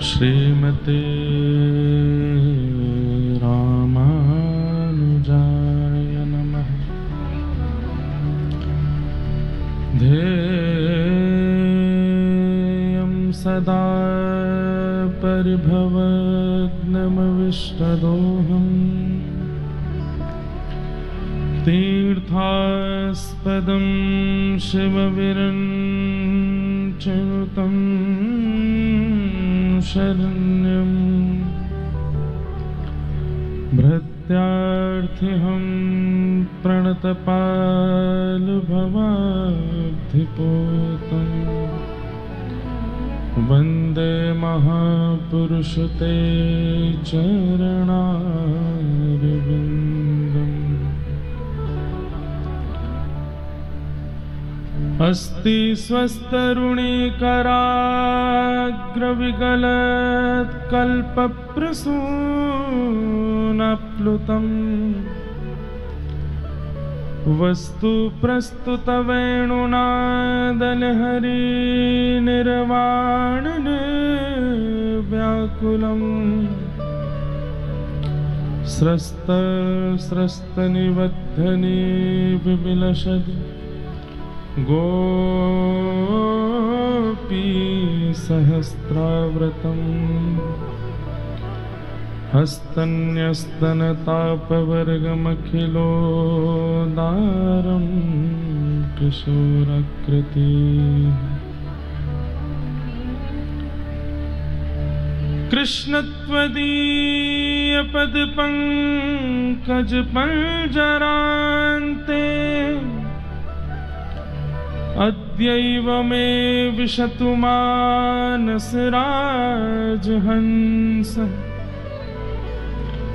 श्रीमते रामानुजाय नमः। ध्येयं सदा परिभवग्नमविष्टदोहम् तीर्थास्पदं शिवविरञ्चिनुतं शरण्यं भृत्यार्थिहं प्रणतपालभवाब्धिपोतं वन्दे महापुरुष ते चरणारविन्दम्। अस्ति स्वस्तरुणीकराग्रविगलत्कल्पप्रसूनाप्लुतम् वस्तु प्रस्तुतवेणुनादलहरी निर्वाणनिर्व्याकुलम् स्रस्तनिबद्धनी विविलसद् गोपी सहस्राव्रतम् हस्तन्यस्तनतापवर्गमखिलोदारं किशोराकृति। कृष्णत्वदीयपदपङ्कजपञ्जरान्ते अद्यैव मे विशतु मानसराजहंस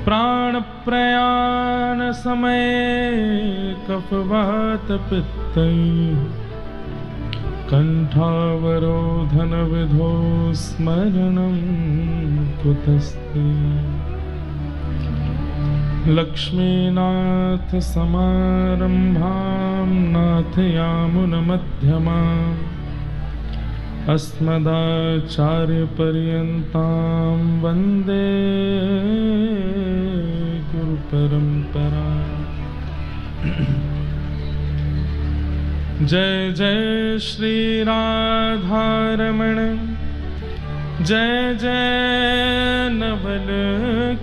प्राणप्रयाण समये कफवातपित्तैः कंठावरोधन विधो स्मरणं कुतस्ते। लक्ष्मीनाथ समारंभां नाथयामुनमध्यमाम् अस्मदाचार्यपर्यन्तां वन्दे गुरुपरम्पराम्। जय जय श्री राधारमण जय जय नवल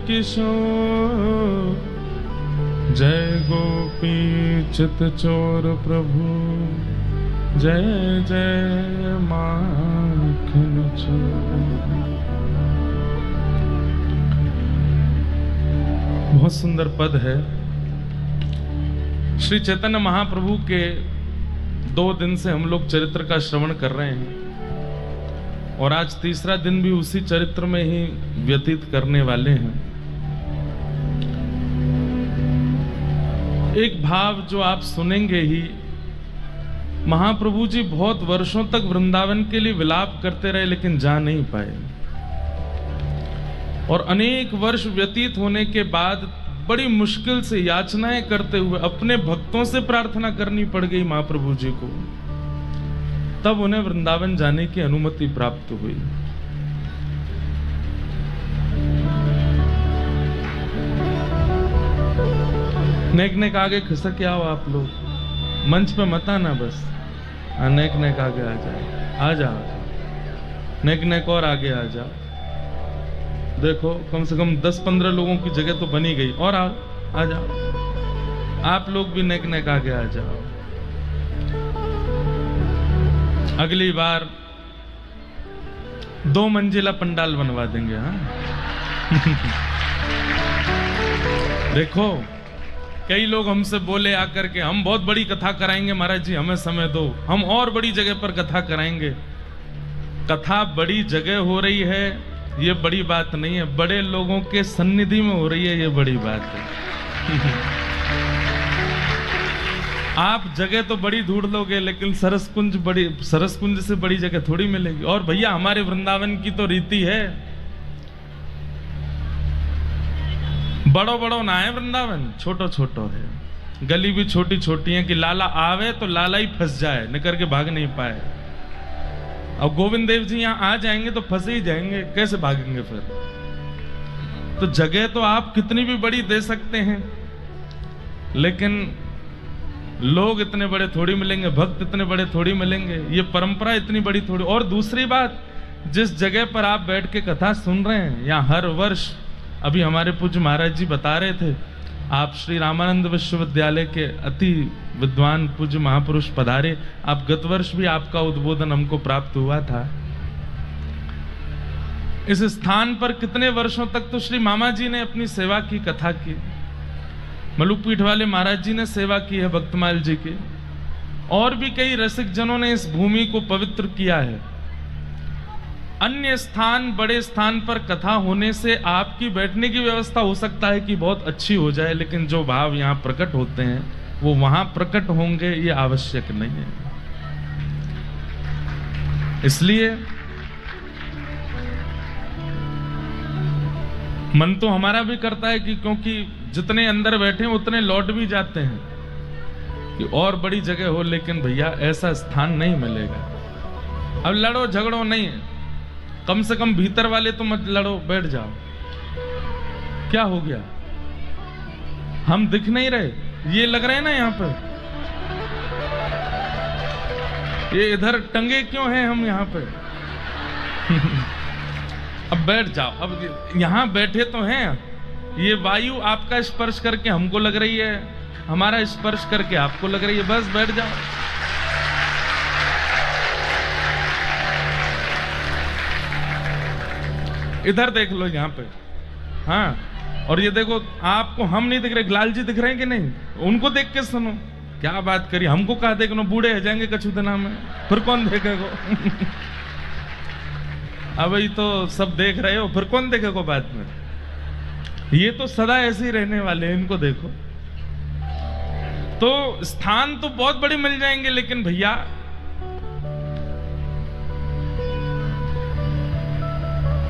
किशोर जय गोपी चितचोर प्रभु जय जय माखन चोर। बहुत सुंदर पद है। श्री चैतन्य महाप्रभु के 2 दिन से हम लोग चरित्र का श्रवण कर रहे हैं और आज तीसरा दिन भी उसी चरित्र में ही व्यतीत करने वाले हैं। एक भाव जो आप सुनेंगे ही, महाप्रभु जी बहुत वर्षों तक वृंदावन के लिए विलाप करते रहे लेकिन जा नहीं पाए और अनेक वर्ष व्यतीत होने के बाद बड़ी मुश्किल से याचनाएं करते हुए अपने भक्तों से प्रार्थना करनी पड़ गई महाप्रभु जी को, तब उन्हें वृंदावन जाने की अनुमति प्राप्त हुई। नेक नेक आगे खिसक आओ आप लोग, मंच पे मत आना बस। नेक नेक आगे आ जाओ, आ जाओ नेक नेक और आगे आ जाओ। देखो कम से कम 10-15 लोगों की जगह तो बनी गई और आ जाओ। आप लोग भी नेक नेक आगे आ जाओ। अगली बार 2 मंजिला पंडाल बनवा देंगे। हाँ देखो कई लोग हमसे बोले आकर के हम बहुत बड़ी कथा कराएंगे महाराज जी, हमें समय दो, हम और बड़ी जगह पर कथा कराएंगे। कथा बड़ी जगह हो रही है ये बड़ी बात नहीं है, बड़े लोगों के सन्निधि में हो रही है ये बड़ी बात है। आप जगह तो बड़ी ढूंढ लोगे लेकिन सरसकुंज से बड़ी जगह थोड़ी मिलेगी। और भैया हमारे वृंदावन की तो रीति है, बड़ो बड़ो ना है वृंदावन, छोटो छोटो है। गली भी छोटी छोटी है कि लाला आवे तो लाला ही फंस जाए, निकल के भाग नहीं पाए। अब गोविंद देव जी यहाँ आ जाएंगे तो फंसे ही जाएंगे, कैसे भागेंगे फिर? तो जगह तो आप कितनी भी बड़ी दे सकते हैं, लेकिन लोग इतने बड़े थोड़ी मिलेंगे, भक्त इतने बड़े थोड़ी मिलेंगे, ये परंपरा इतनी बड़ी थोड़ी। और दूसरी बात, जिस जगह पर आप बैठ के कथा सुन रहे हैं, यहाँ हर वर्ष, अभी हमारे पूज्य महाराज जी बता रहे थे, आप श्री रामानंद विश्वविद्यालय के अति विद्वान पूज्य महापुरुष पधारे। आप गत वर्ष भी आपका उद्बोधन हमको प्राप्त हुआ था। इस स्थान पर कितने वर्षों तक तो श्री मामा जी ने अपनी सेवा की, कथा की। मलुक पीठ वाले महाराज जी ने सेवा की है भक्तमाल जी की, और भी कई रसिक जनों ने इस भूमि को पवित्र किया है। अन्य स्थान, बड़े स्थान पर कथा होने से आपकी बैठने की व्यवस्था हो सकता है कि बहुत अच्छी हो जाए, लेकिन जो भाव यहाँ प्रकट होते हैं वो वहां प्रकट होंगे, ये आवश्यक नहीं है। इसलिए मन तो हमारा भी करता है कि क्योंकि जितने अंदर बैठे हैं उतने लौट भी जाते हैं कि और बड़ी जगह हो, लेकिन भैया ऐसा स्थान नहीं मिलेगा। अब लड़ो झगड़ो नहीं है, कम से कम भीतर वाले तो मत लड़ो, बैठ जाओ। क्या हो गया? हम दिख नहीं रहे, ये लग रहे हैं ना यहाँ पर, ये इधर टंगे क्यों हैं हम यहाँ पे? अब बैठ जाओ। अब यहाँ बैठे तो हैं, ये वायु आपका स्पर्श करके हमको लग रही है, हमारा स्पर्श करके आपको लग रही है, बस बैठ जाओ। इधर देख लो यहाँ पे, हाँ। और ये देखो, आपको हम नहीं दिख रहे, लाल जी दिख रहे हैं कि नहीं? उनको देख के सुनो, क्या बात करी, हमको कहा देखना, बूढ़े हो जाएंगे कछु दिना में, फिर कौन देखेगा? अब ही तो सब देख रहे हो, फिर कौन देखेगा बाद में? ये तो सदा ऐसे ही रहने वाले हैं, इनको देखो। तो स्थान तो बहुत बड़े मिल जाएंगे, लेकिन भैया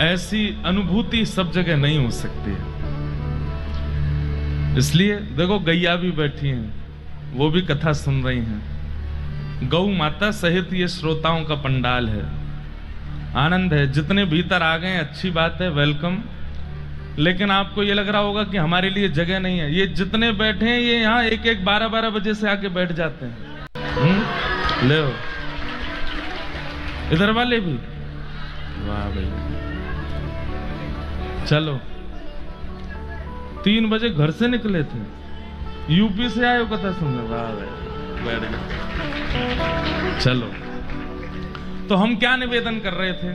ऐसी अनुभूति सब जगह नहीं हो सकती है। इसलिए देखो, गैया भी बैठी हैं, वो भी कथा सुन रही हैं। गौ माता सहित ये श्रोताओं का पंडाल है, आनंद है। जितने भीतर आ गए अच्छी बात है, वेलकम। लेकिन आपको ये लग रहा होगा कि हमारे लिए जगह नहीं है। ये जितने बैठे हैं, ये यहाँ 1-1, 12-12 बजे से आके बैठ जाते हैं। ले इधर वाले भी, वाह भाई। चलो, 3 बजे घर से निकले थे, यूपी से आए हो कथा सुनने, वाह भाई, बैठ गए। चलो, तो हम क्या निवेदन कर रहे थे?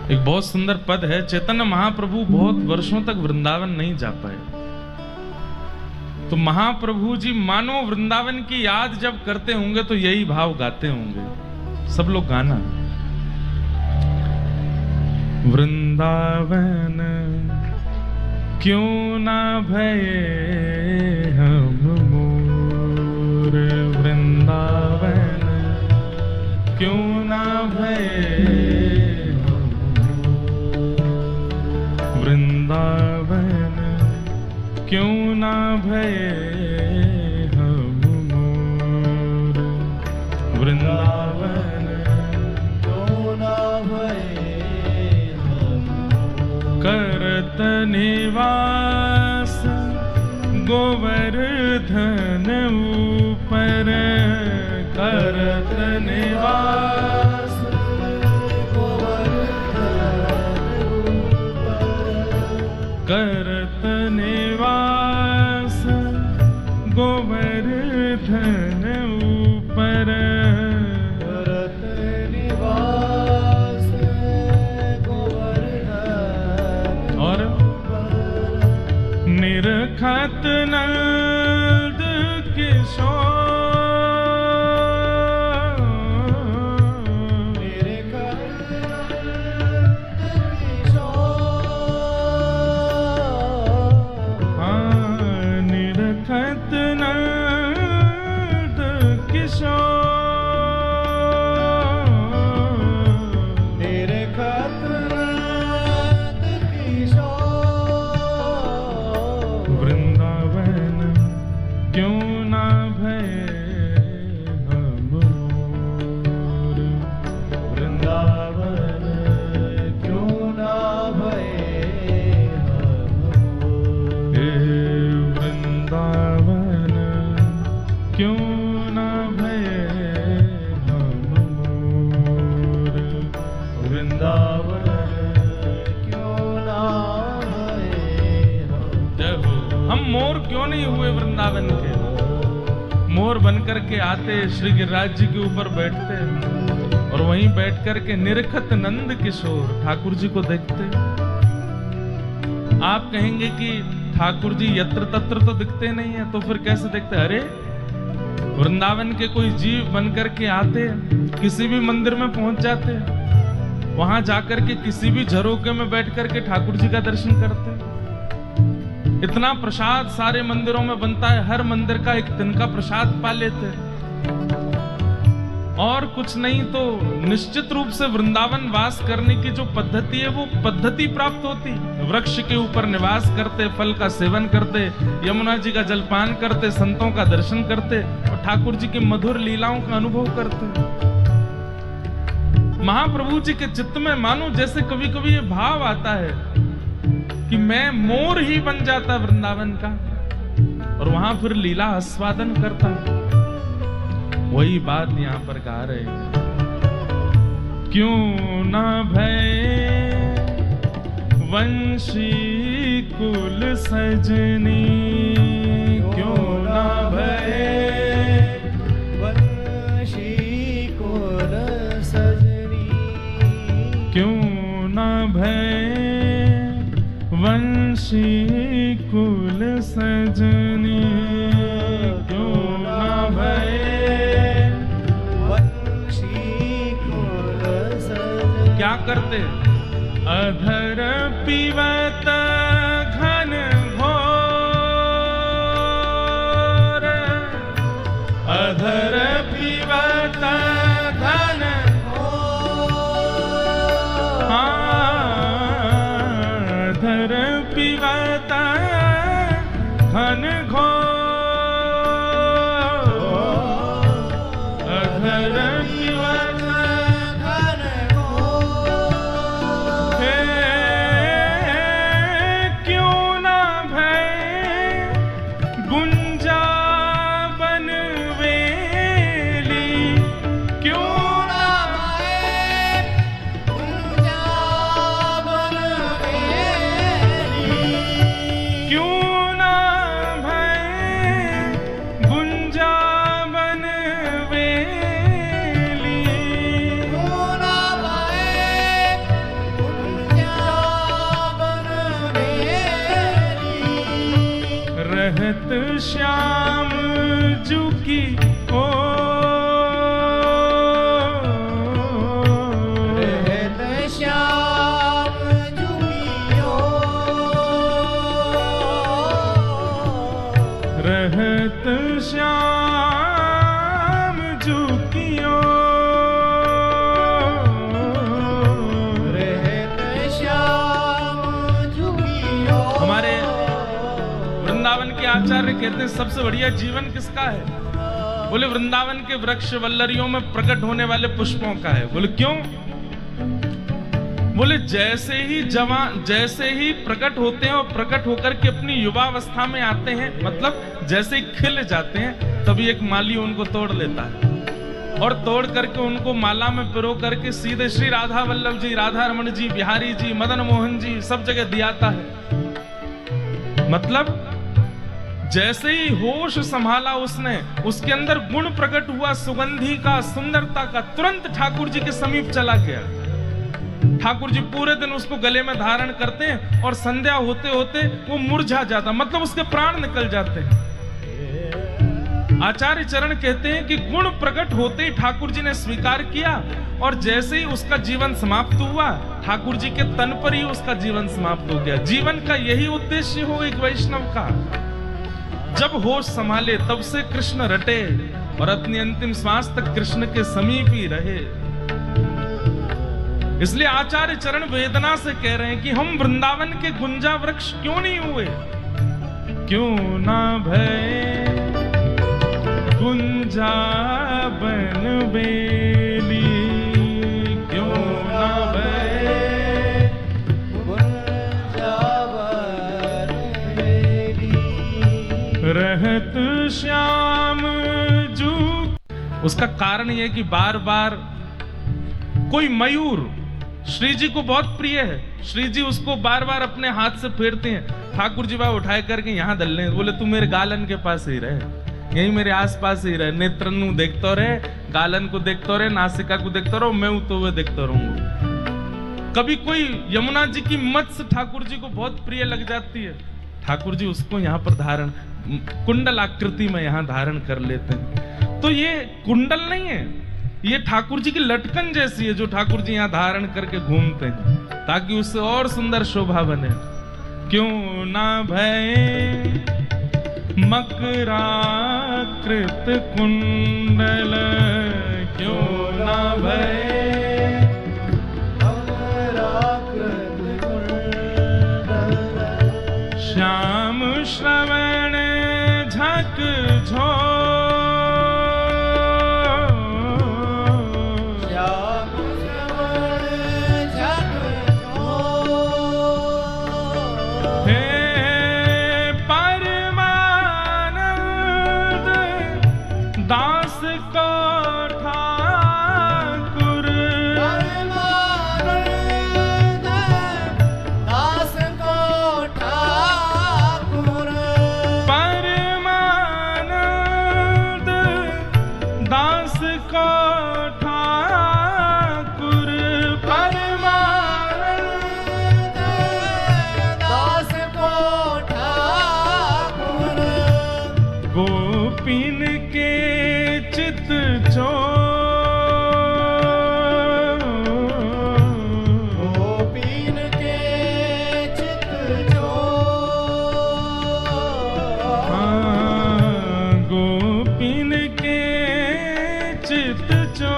एक बहुत सुंदर पद है, चैतन्य महाप्रभु बहुत वर्षों तक वृंदावन नहीं जा पाए, तो महाप्रभु जी मानो वृंदावन की याद जब करते होंगे तो यही भाव गाते होंगे। सब लोग गाना, वृंदावन क्यों ना भये हम मोर, वृंदावन क्यों ना भये हम मोर, वृंदावन क्यों ना भये हम मोर, वृंदावन क्यों ना भये करत निवास गोवर्धन ऊपर, करत निवास गोवर्धन ऊपर, करत निवास गोवर्धन ऊपर, करत निवास गोवर्धन और निरखत नंद किशोर, वृंदावन क्यों ना भये हम। जय हो। हम मोर क्यों नहीं हुए वृंदावन के? मोर बनकर के आते, श्री गिरिराज जी के ऊपर बैठते और वहीं बैठ कर के निरखत नंद किशोर ठाकुर जी को देखते। आप कहेंगे कि ठाकुर जी यत्र तत्र तो दिखते नहीं है, तो फिर कैसे दिखते? अरे वृंदावन के कोई जीव बनकर के आते, किसी भी मंदिर में पहुंच जाते, वहां जाकर के किसी भी झरोके में बैठ कर के ठाकुर जी का दर्शन करते। इतना प्रसाद सारे मंदिरों में बनता है, हर मंदिर का एक दिन का प्रसाद पा लेते, और कुछ नहीं तो निश्चित रूप से वृंदावन वास करने की जो पद्धति है वो पद्धति प्राप्त होती। वृक्ष के ऊपर निवास करते, फल का सेवन करते, यमुना जी का जलपान करते, संतों का दर्शन करते और ठाकुर जी की मधुर लीलाओं का अनुभव करते। महाप्रभु जी के चित्त में मानो जैसे कभी कभी ये भाव आता है कि मैं मोर ही बन जाता वृंदावन का और वहां फिर लीला आस्वादन करता। वही बात यहां पर गा रहे हैं, क्यों ना भय वंशी कुल सजनी, क्यों ना भय वंशी कुल सजनी, क्यों ना भय वंशी कुल सजनी, क्यों ना भय क्या करते? अधर पीवत घन घोर, अधर पीवत घन घोर, अधर पीवत घन घोर, अधर पीवत श्याम जू की ओ रहत श्याम जू की ओ, रहत श्याम जू की ओ, रहत श्याम जू की ओ। हमारे वृंदावन के आचार्य कहते हैं सबसे बढ़िया जीवन किसका है? बोले वृंदावन के वृक्ष वल्लरियों में प्रकट होने वाले पुष्पों का है। बोले क्यों? बोले जैसे ही प्रकट होते हैं और प्रकट होकर के अपनी युवावस्था में आते हैं, मतलब जैसे ही खिल जाते हैं, तभी एक माली उनको तोड़ लेता है और तोड़ करके उनको माला में पिरो करके सीधे श्री राधा वल्लभ जी, राधा रमण जी, बिहारी जी, मदन मोहन जी सब जगह दियाता है। मतलब जैसे ही होश संभाला उसने, उसके अंदर गुण प्रकट हुआ, सुगंधी का, सुंदरता का, तुरंत ठाकुर जी के समीप चला गया। ठाकुर जी पूरे दिन उसको गले में धारण करते हैं और संध्या होते होते वो मुरझा जाता, मतलब उसके प्राण निकल जाते हैं। आचार्य चरण कहते हैं कि गुण प्रकट होते ही ठाकुर जी ने स्वीकार किया और जैसे ही उसका जीवन समाप्त हुआ, ठाकुर जी के तन पर ही उसका जीवन समाप्त हो गया। जीवन का यही उद्देश्य हो एक वैष्णव का, जब होश संभाले तब से कृष्ण रटे और अपनी अंतिम श्वास तक कृष्ण के समीप ही रहे। इसलिए आचार्य चरण वेदना से कह रहे हैं कि हम वृंदावन के गुंजा वृक्ष क्यों नहीं हुए? क्यों ना भय गुंजा बन बेली, क्यों ना भय गुंजा बन बेली, रहत श्याम जू। उसका कारण यह कि बार बार कोई मयूर श्री जी को बहुत प्रिय है। श्री जी उसको बार बार अपने हाथ से फेरते हैं। ठाकुर जी बाबा उठाए करके यहाँ दल्ले, बोले तू मेरे गालन के पास ही रहे, यही मेरे आसपास ही रहे, नेत्रन नु देखता रहे, गालन को देखता रहे, नासिका को देखता रहो, मैं तो वह देखता रहूंगा। कभी कोई यमुना जी की मत्स्य ठाकुर जी को बहुत प्रिय लग जाती है, ठाकुर जी उसको यहाँ पर धारण कुंडल आकृति में यहाँ धारण कर लेते हैं। तो ये कुंडल नहीं है, ये ठाकुर जी की लटकन जैसी है जो ठाकुर जी यहाँ धारण करके घूमते हैं ताकि उससे और सुंदर शोभा बने। क्यों ना भय मकराकृत कुंडल, क्यों ना भय मकराकृत कुंडल, श्याम श्रवण झक झो, श्याम श्रवण झक झो, हे परमानंद दास को ठाकुर, परमानंद दास को ठाकुर, परमानंद दास को ठाकुर, परमानंद दास को ठाकुर, गोपिन के चित चो, गोपीन के चित जो, गोपिन के चित चो,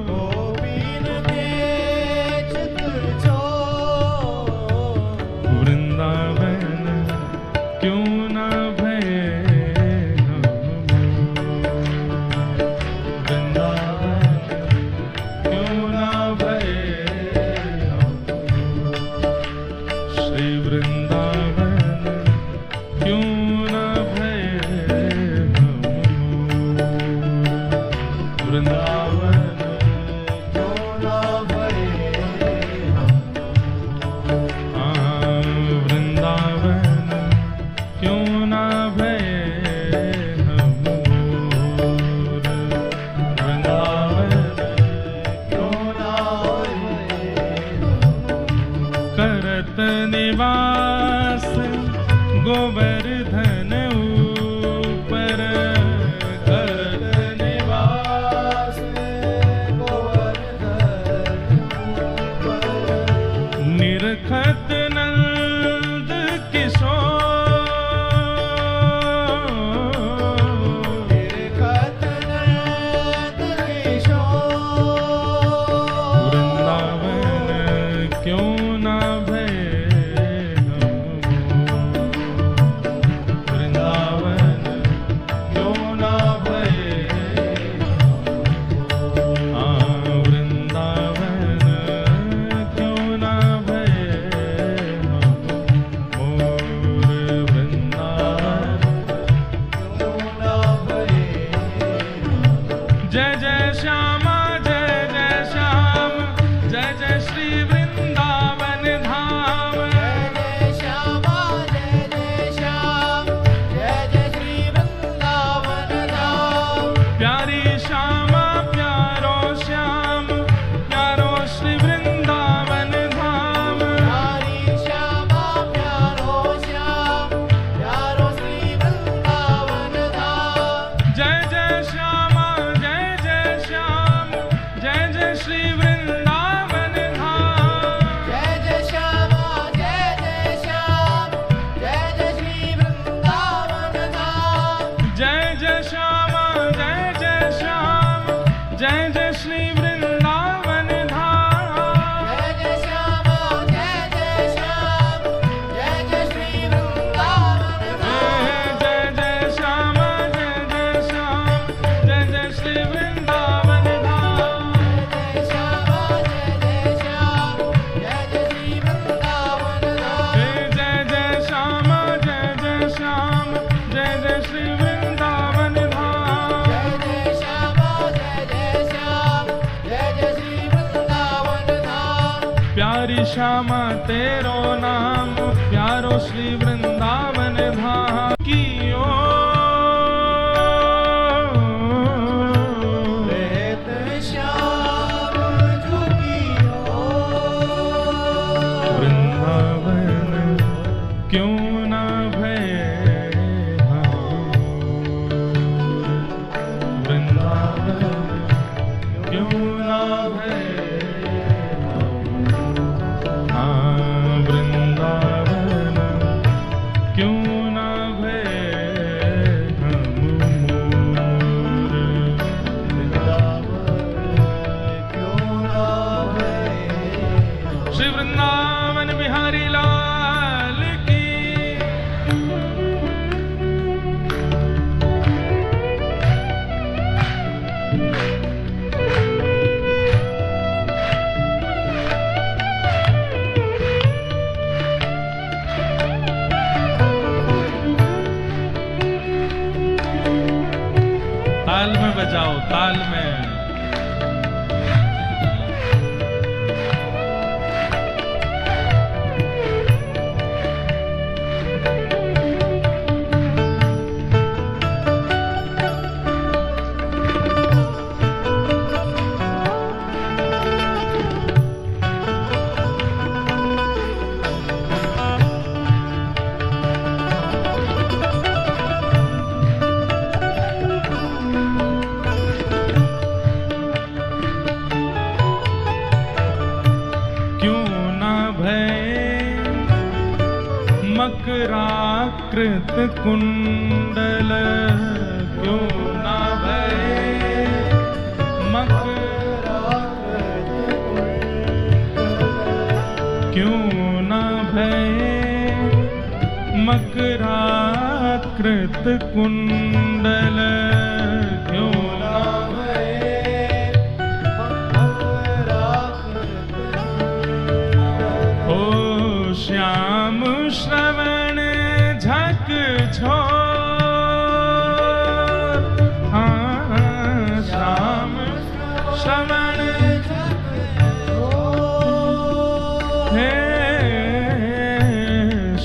गोपीन के चित जो, वृंदावन क्यों ना भय हम, वृंदावन क्यों ना भय हम, श्री वृंदावन क्यों ना भय हम, वृंदावन क्यों ना भये वृंदावन क्यों ना भय हम, वृंदावन क्यों ना भये करत निवास गोवर्धन ऊपर, करत निवास गोवर्धन ऊपर, निरखत नंद किशोर, निरखत नंद किशोर, वृंदावन क्यों ना भय हम, वृंदावन क्यों ना भय हम, वृंदावन क्यों ना भय हरि श्यामा तेरो नाम, प्यारो श्री वृंदावन धाम कियो। प्रेत श्याम झुकियो, वृंदावन क्यों ना भय हम, वृंदावन क्यों ना भय हम, हाँ वृंदावन क्यों ना भय हम मोर। वृंदावन क्यों ना भय। श्री वृंदावन बिहारी लाल की। ताल में बजाओ, ताल में। मकराकृत कुंडल क्यों ना भय, मकराकृत क्यों ना भय, मकराकृत कुंडल क्यों ना भय। ओ श्याम श्रवण झक छोर, हाँ श्याम श्रवण हे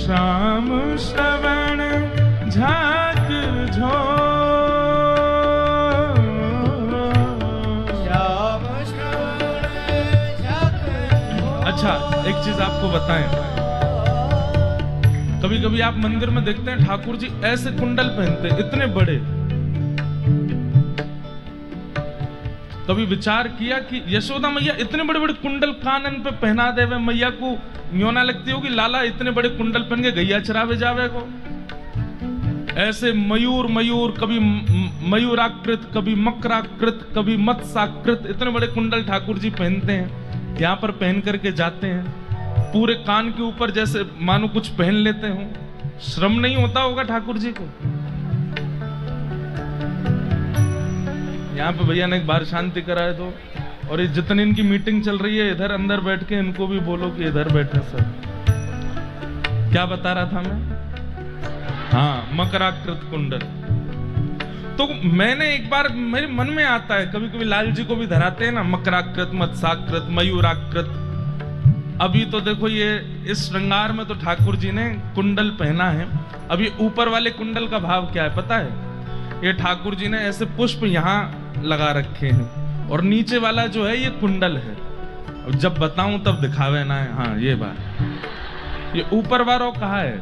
श्याम श्रवण झक झोर। श्याम श्रवण झक। अच्छा एक चीज आपको बताएं, कभी कभी आप मंदिर में देखते हैं ठाकुर जी ऐसे कुंडल पहनते हैं इतने बड़े। कभी विचार किया कि यशोदा मैया इतने बड़े बड़े कुंडल कानन पे पहना देवे, मैया को यूं ना लगती होगी लाला इतने बड़े कुंडल पहन के गैया चरावे जावे को। ऐसे मयूर मयूर, कभी मयूराकृत, कभी मकराकृत, कभी मत्स्याकृत, इतने बड़े कुंडल ठाकुर जी पहनते हैं। यहाँ पर पहन करके जाते हैं, पूरे कान के ऊपर जैसे मानो कुछ पहन लेते हो। श्रम नहीं होता होगा ठाकुर जी को। यहाँ पे भैया ने एक बार शांति कराए दो, और ये जितनी इनकी मीटिंग चल रही है इधर अंदर बैठ के इनको भी बोलो कि इधर बैठे सर। क्या बता रहा था मैं? हाँ मकराकृत कुंडल। तो मैंने एक बार मेरे मन में आता है, कभी कभी लाल जी को भी धराते हैं ना, मकराकृत, मत्स्याकृत, मयूराकृत। अभी तो देखो ये इस श्रृंगार में तो ठाकुर जी ने कुंडल पहना है। अभी ऊपर वाले कुंडल का भाव क्या है पता है? ये ठाकुर जी ने ऐसे पुष्प यहाँ लगा रखे हैं, और नीचे वाला जो है ये कुंडल है। अब जब बताऊं तब दिखावे ना है। हाँ ये बात, ये ऊपर वालों कहा है,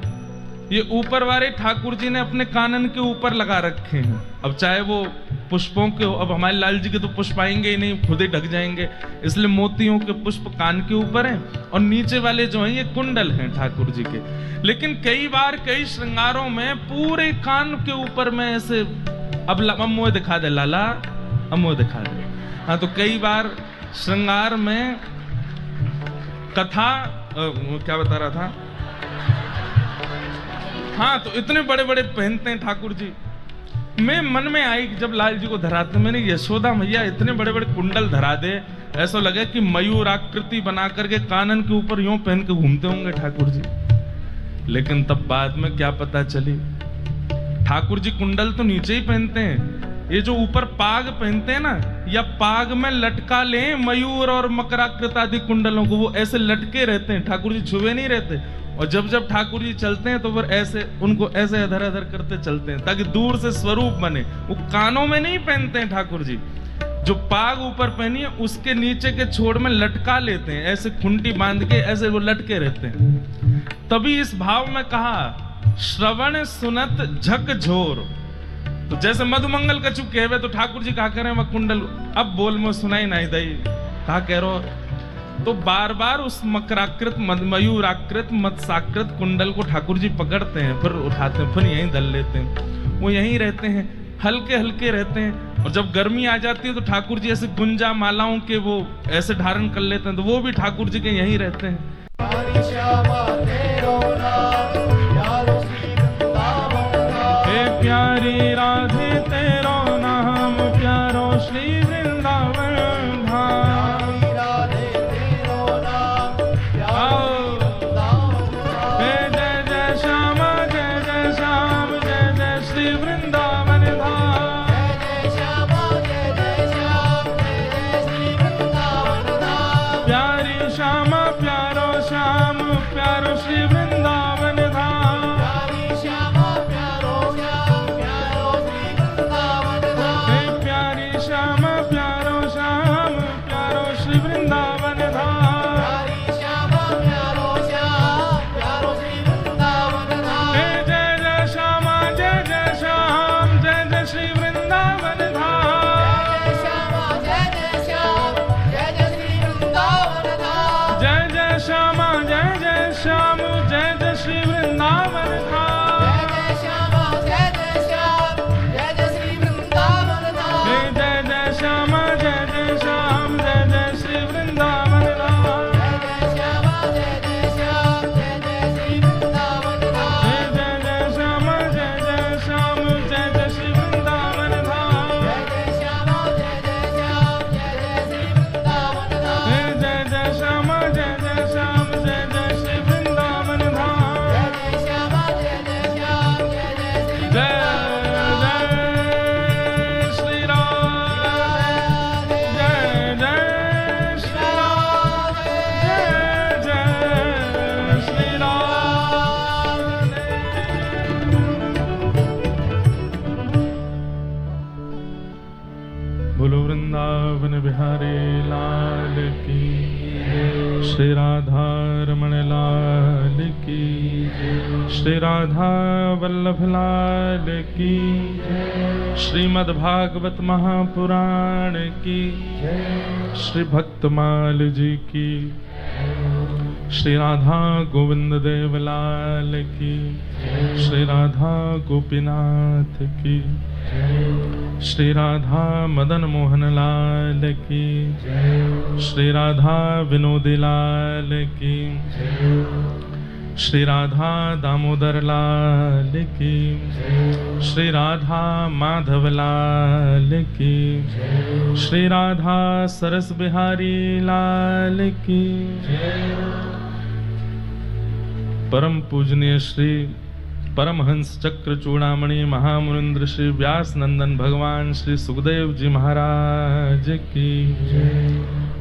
ये ऊपर वाले ठाकुर जी ने अपने कानन के ऊपर लगा रखे हैं। अब चाहे वो पुष्पों के हो, अब हमारे लाल जी के तो पुष्प आएंगे ही नहीं, खुद ही ढक जाएंगे, इसलिए मोतियों के पुष्प कान के ऊपर हैं, और नीचे वाले जो हैं ये कुंडल हैं ठाकुर जी के। लेकिन कई बार कई श्रृंगारों में पूरे कान के ऊपर में ऐसे, अब मुँह दिखा दे लाला, अब मुँह दिखा दे। हाँ तो कई बार श्रृंगार में कथा क्या बता रहा था, हाँ तो इतने बड़े बड़े पहनते हैं ठाकुर जी। मैं मन में आई कि जब लाल जी को धराते, मैंने यशोदा मैया इतने बड़े बड़े कुंडल धरा दे, ऐसा लगे कि मयूर आकृति बना करके कानन के ऊपर यूं पहन के घूमते होंगे ठाकुर जी। लेकिन तब बाद में क्या पता चली ठाकुर जी कुंडल तो नीचे ही पहनते हैं, ये जो ऊपर पाग पहनते हैं ना, या पाग में लटका लें मयूर और मकराकृत आदि कुंडलों को, वो ऐसे लटके रहते हैं, ठाकुर जी छुए नहीं रहते। और जब जब ठाकुर जी चलते हैं तो फिर ऐसे उनको ऐसे अधर अधर करते चलते हैं, ताकि दूर से स्वरूप बने। वो कानों में नहीं पहनते हैं ठाकुर जी, जो पाग ऊपर पहनी है उसके नीचे के छोड़ में लटका लेते हैं, ऐसे खुंटी बांध के ऐसे वो लटके रहते हैं। तभी इस भाव में कहा श्रवण सुनत झकझोर। तो जैसे मधुमंगल कछु कहवे तो ठाकुर जी कहा करें वह कुंडल अब बोल में सुनाई नहीं दई, कहा कह रो। तो बार बार उस मकराकृत मयूराकृत मत्स्याकृत कुंडल को ठाकुर जी पकड़ते हैं, फिर उठाते हैं, फिर यहीं दल लेते हैं। वो यहीं रहते हैं, हल्के हल्के रहते हैं। और जब गर्मी आ जाती है तो ठाकुर जी ऐसे गुंजा मालाओं के वो ऐसे धारण कर लेते हैं, तो वो भी ठाकुर जी के यहीं रहते हैं। हे प्यारी राधे तेरो नाम प्यारो श्री वृंदावन धाम। हे जय जय श्यामा जय जय श्याम जय जय श्री वृंदावन धाम। प्यारी श्यामा प्यारो श्याम प्यारो श्री वृंदावन धाम। हे प्यारी श्यामा प्यारो श्याम प्यारो श्री वृंदावन धाम। हे जय जय श्यामा जय जय श्याम जय जय श्री वृंदावन धाम। जय जय श्यामा जय जय श्याम जय जय श्री वृंदावन धाम। हे जय जय श्यामा जय जय श्याम जय जय श्री वृंदावन धाम। हे जय जय श्यामा जय जय श्याम जय जय श्री वृंदावन धाम। हे जय जय श्यामा जय जय श्याम जय जय श्री वृंदावन धाम। जय जय श्री राम जय जय श्री राम जय जय श्री राम। बोलो वृंदावन बिहारी लाल की, श्री राधा रमण लाल की, श्री राधा वल्लभ लाल की, श्रीमद् भागवत महापुराण की, श्री भक्तमाल जी की, श्री राधा गोविंद देव लाल की, श्री राधा गोपीनाथ की, श्री राधा मदन मोहन लाल की, श्री राधा विनोदी लाल की, श्री राधा दामोदर लाल की, श्री राधा माधव लाल की, श्री राधा सरस बिहारी लाल की। परम पूजनीय श्री परमहंस चक्र चूड़ामणि महामुनिंद्र श्री व्यास नंदन भगवान श्री सुखदेव जी महाराज की,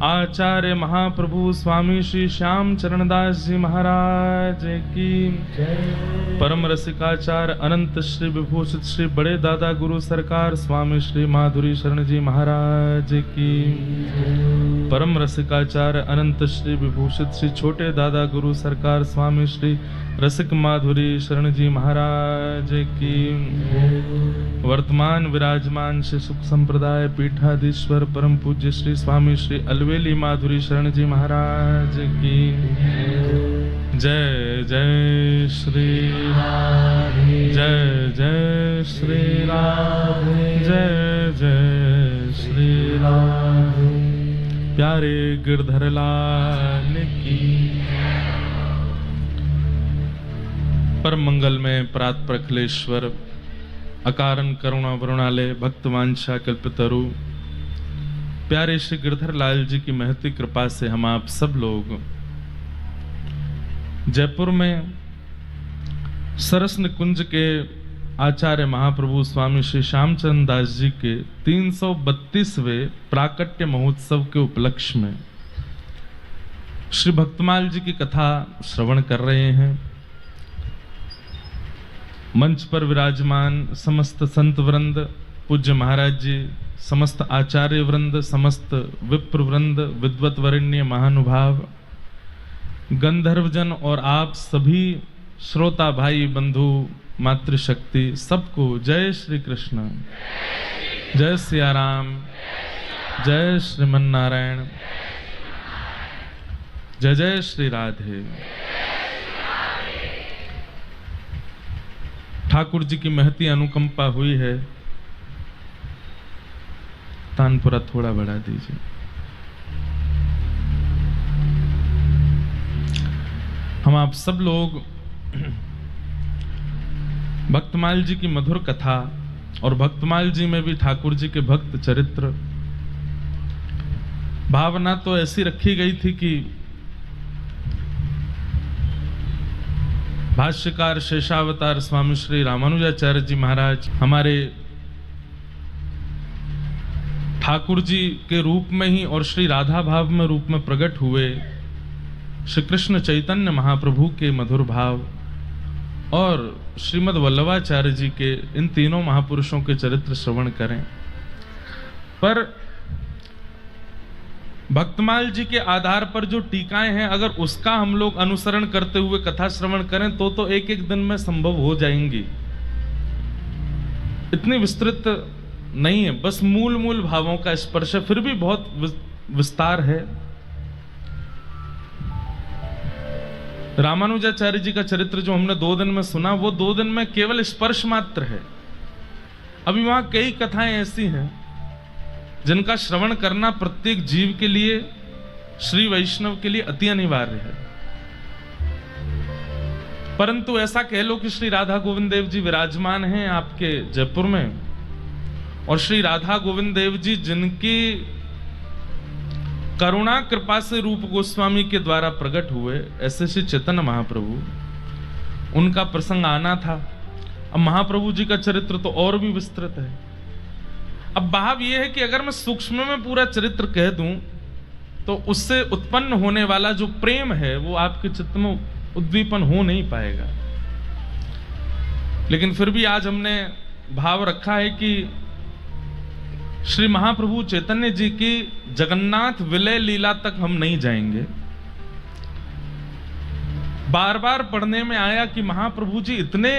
आचार्य महाप्रभु स्वामी श्री श्याम चरणदास जी महाराज की, परम रसिकाचार्य अनंत श्री विभूषित श्री बड़े दादा गुरु सरकार स्वामी श्री माधुरी शरण जी महाराज की, परम रसिकाचार्य अनंत श्री विभूषित श्री छोटे दादा गुरु सरकार स्वामी श्री रसिक माधुरी शरण जी महाराज की, वर्तमान विराजमान श्री सुख संप्रदाय पीठाधीश्वर परम पूज्य श्री स्वामी श्री अलवेली माधुरी शरण जी महाराज की। जय जय श्री राधे जय जय श्री राधे जय जय श्री राधे। प्यारे गिरधर लाल की। परम मंगल में प्रात प्रखलेश्वर अकारण करुणा वरुणालय भक्तवांछा कल्पतरु प्यारे श्री गिरधर लाल जी की महती कृपा से हम आप सब लोग जयपुर में सरस निकुंज के आचार्य महाप्रभु स्वामी श्री श्यामचंद्र दास जी के 332वें प्राकट्य महोत्सव के उपलक्ष्य में श्री भक्तमाल जी की कथा श्रवण कर रहे हैं। मंच पर विराजमान समस्त संत वृंद, पूज्य महाराज जी, समस्त आचार्य वृंद, समस्त विप्र वृंद, विद्वत वरेण्य महानुभाव, गंधर्वजन और आप सभी श्रोता भाई बंधु मातृशक्ति, सबको जय श्री कृष्ण, जय सिया राम, जय श्रीमन नारायण, जय जय श्री राधे। ठाकुर जी की महती अनुकंपा हुई है। तानपुरा थोड़ा बढ़ा दीजिए। हम आप सब लोग भक्तमाल जी की मधुर कथा और भक्तमाल जी में भी ठाकुर जी के भक्त चरित्र, भावना तो ऐसी रखी गई थी कि भाष्यकार शेषावतार स्वामी श्री रामानुजाचार्य जी महाराज हमारे ठाकुर जी के रूप में ही और श्री राधा भाव में रूप में प्रकट हुए श्री कृष्ण चैतन्य महाप्रभु के मधुर भाव और श्रीमद् वल्लभाचार्य जी के इन तीनों महापुरुषों के चरित्र श्रवण करें। पर भक्तमाल जी के आधार पर जो टीकाएं हैं, अगर उसका हम लोग अनुसरण करते हुए कथा श्रवण करें तो एक एक दिन में संभव हो जाएंगी। इतनी विस्तृत नहीं है, बस मूल मूल भावों का स्पर्श है, फिर भी बहुत विस्तार है। रामानुजाचार्य जी का चरित्र जो हमने 2 दिन में सुना, वो 2 दिन में केवल स्पर्श मात्र है। अभी वहां कई कथाएं ऐसी हैं जिनका श्रवण करना प्रत्येक जीव के लिए, श्री वैष्णव के लिए अति अनिवार्य है। परंतु ऐसा कह लो कि श्री राधा गोविंद देव जी विराजमान हैं आपके जयपुर में, और श्री राधा गोविंद देव जी जिनकी करुणा कृपा से रूप गोस्वामी के द्वारा प्रकट हुए, ऐसे श्री चैतन्य महाप्रभु, उनका प्रसंग आना था। अब महाप्रभु जी का चरित्र तो और भी विस्तृत है। अब भाव यह है कि अगर मैं सूक्ष्म में पूरा चरित्र कह दूं तो उससे उत्पन्न होने वाला जो प्रेम है वो आपके चित्त में उद्दीपन हो नहीं पाएगा। लेकिन फिर भी आज हमने भाव रखा है कि श्री महाप्रभु चैतन्य जी की जगन्नाथ विलय लीला तक हम नहीं जाएंगे। बार बार पढ़ने में आया कि महाप्रभु जी इतने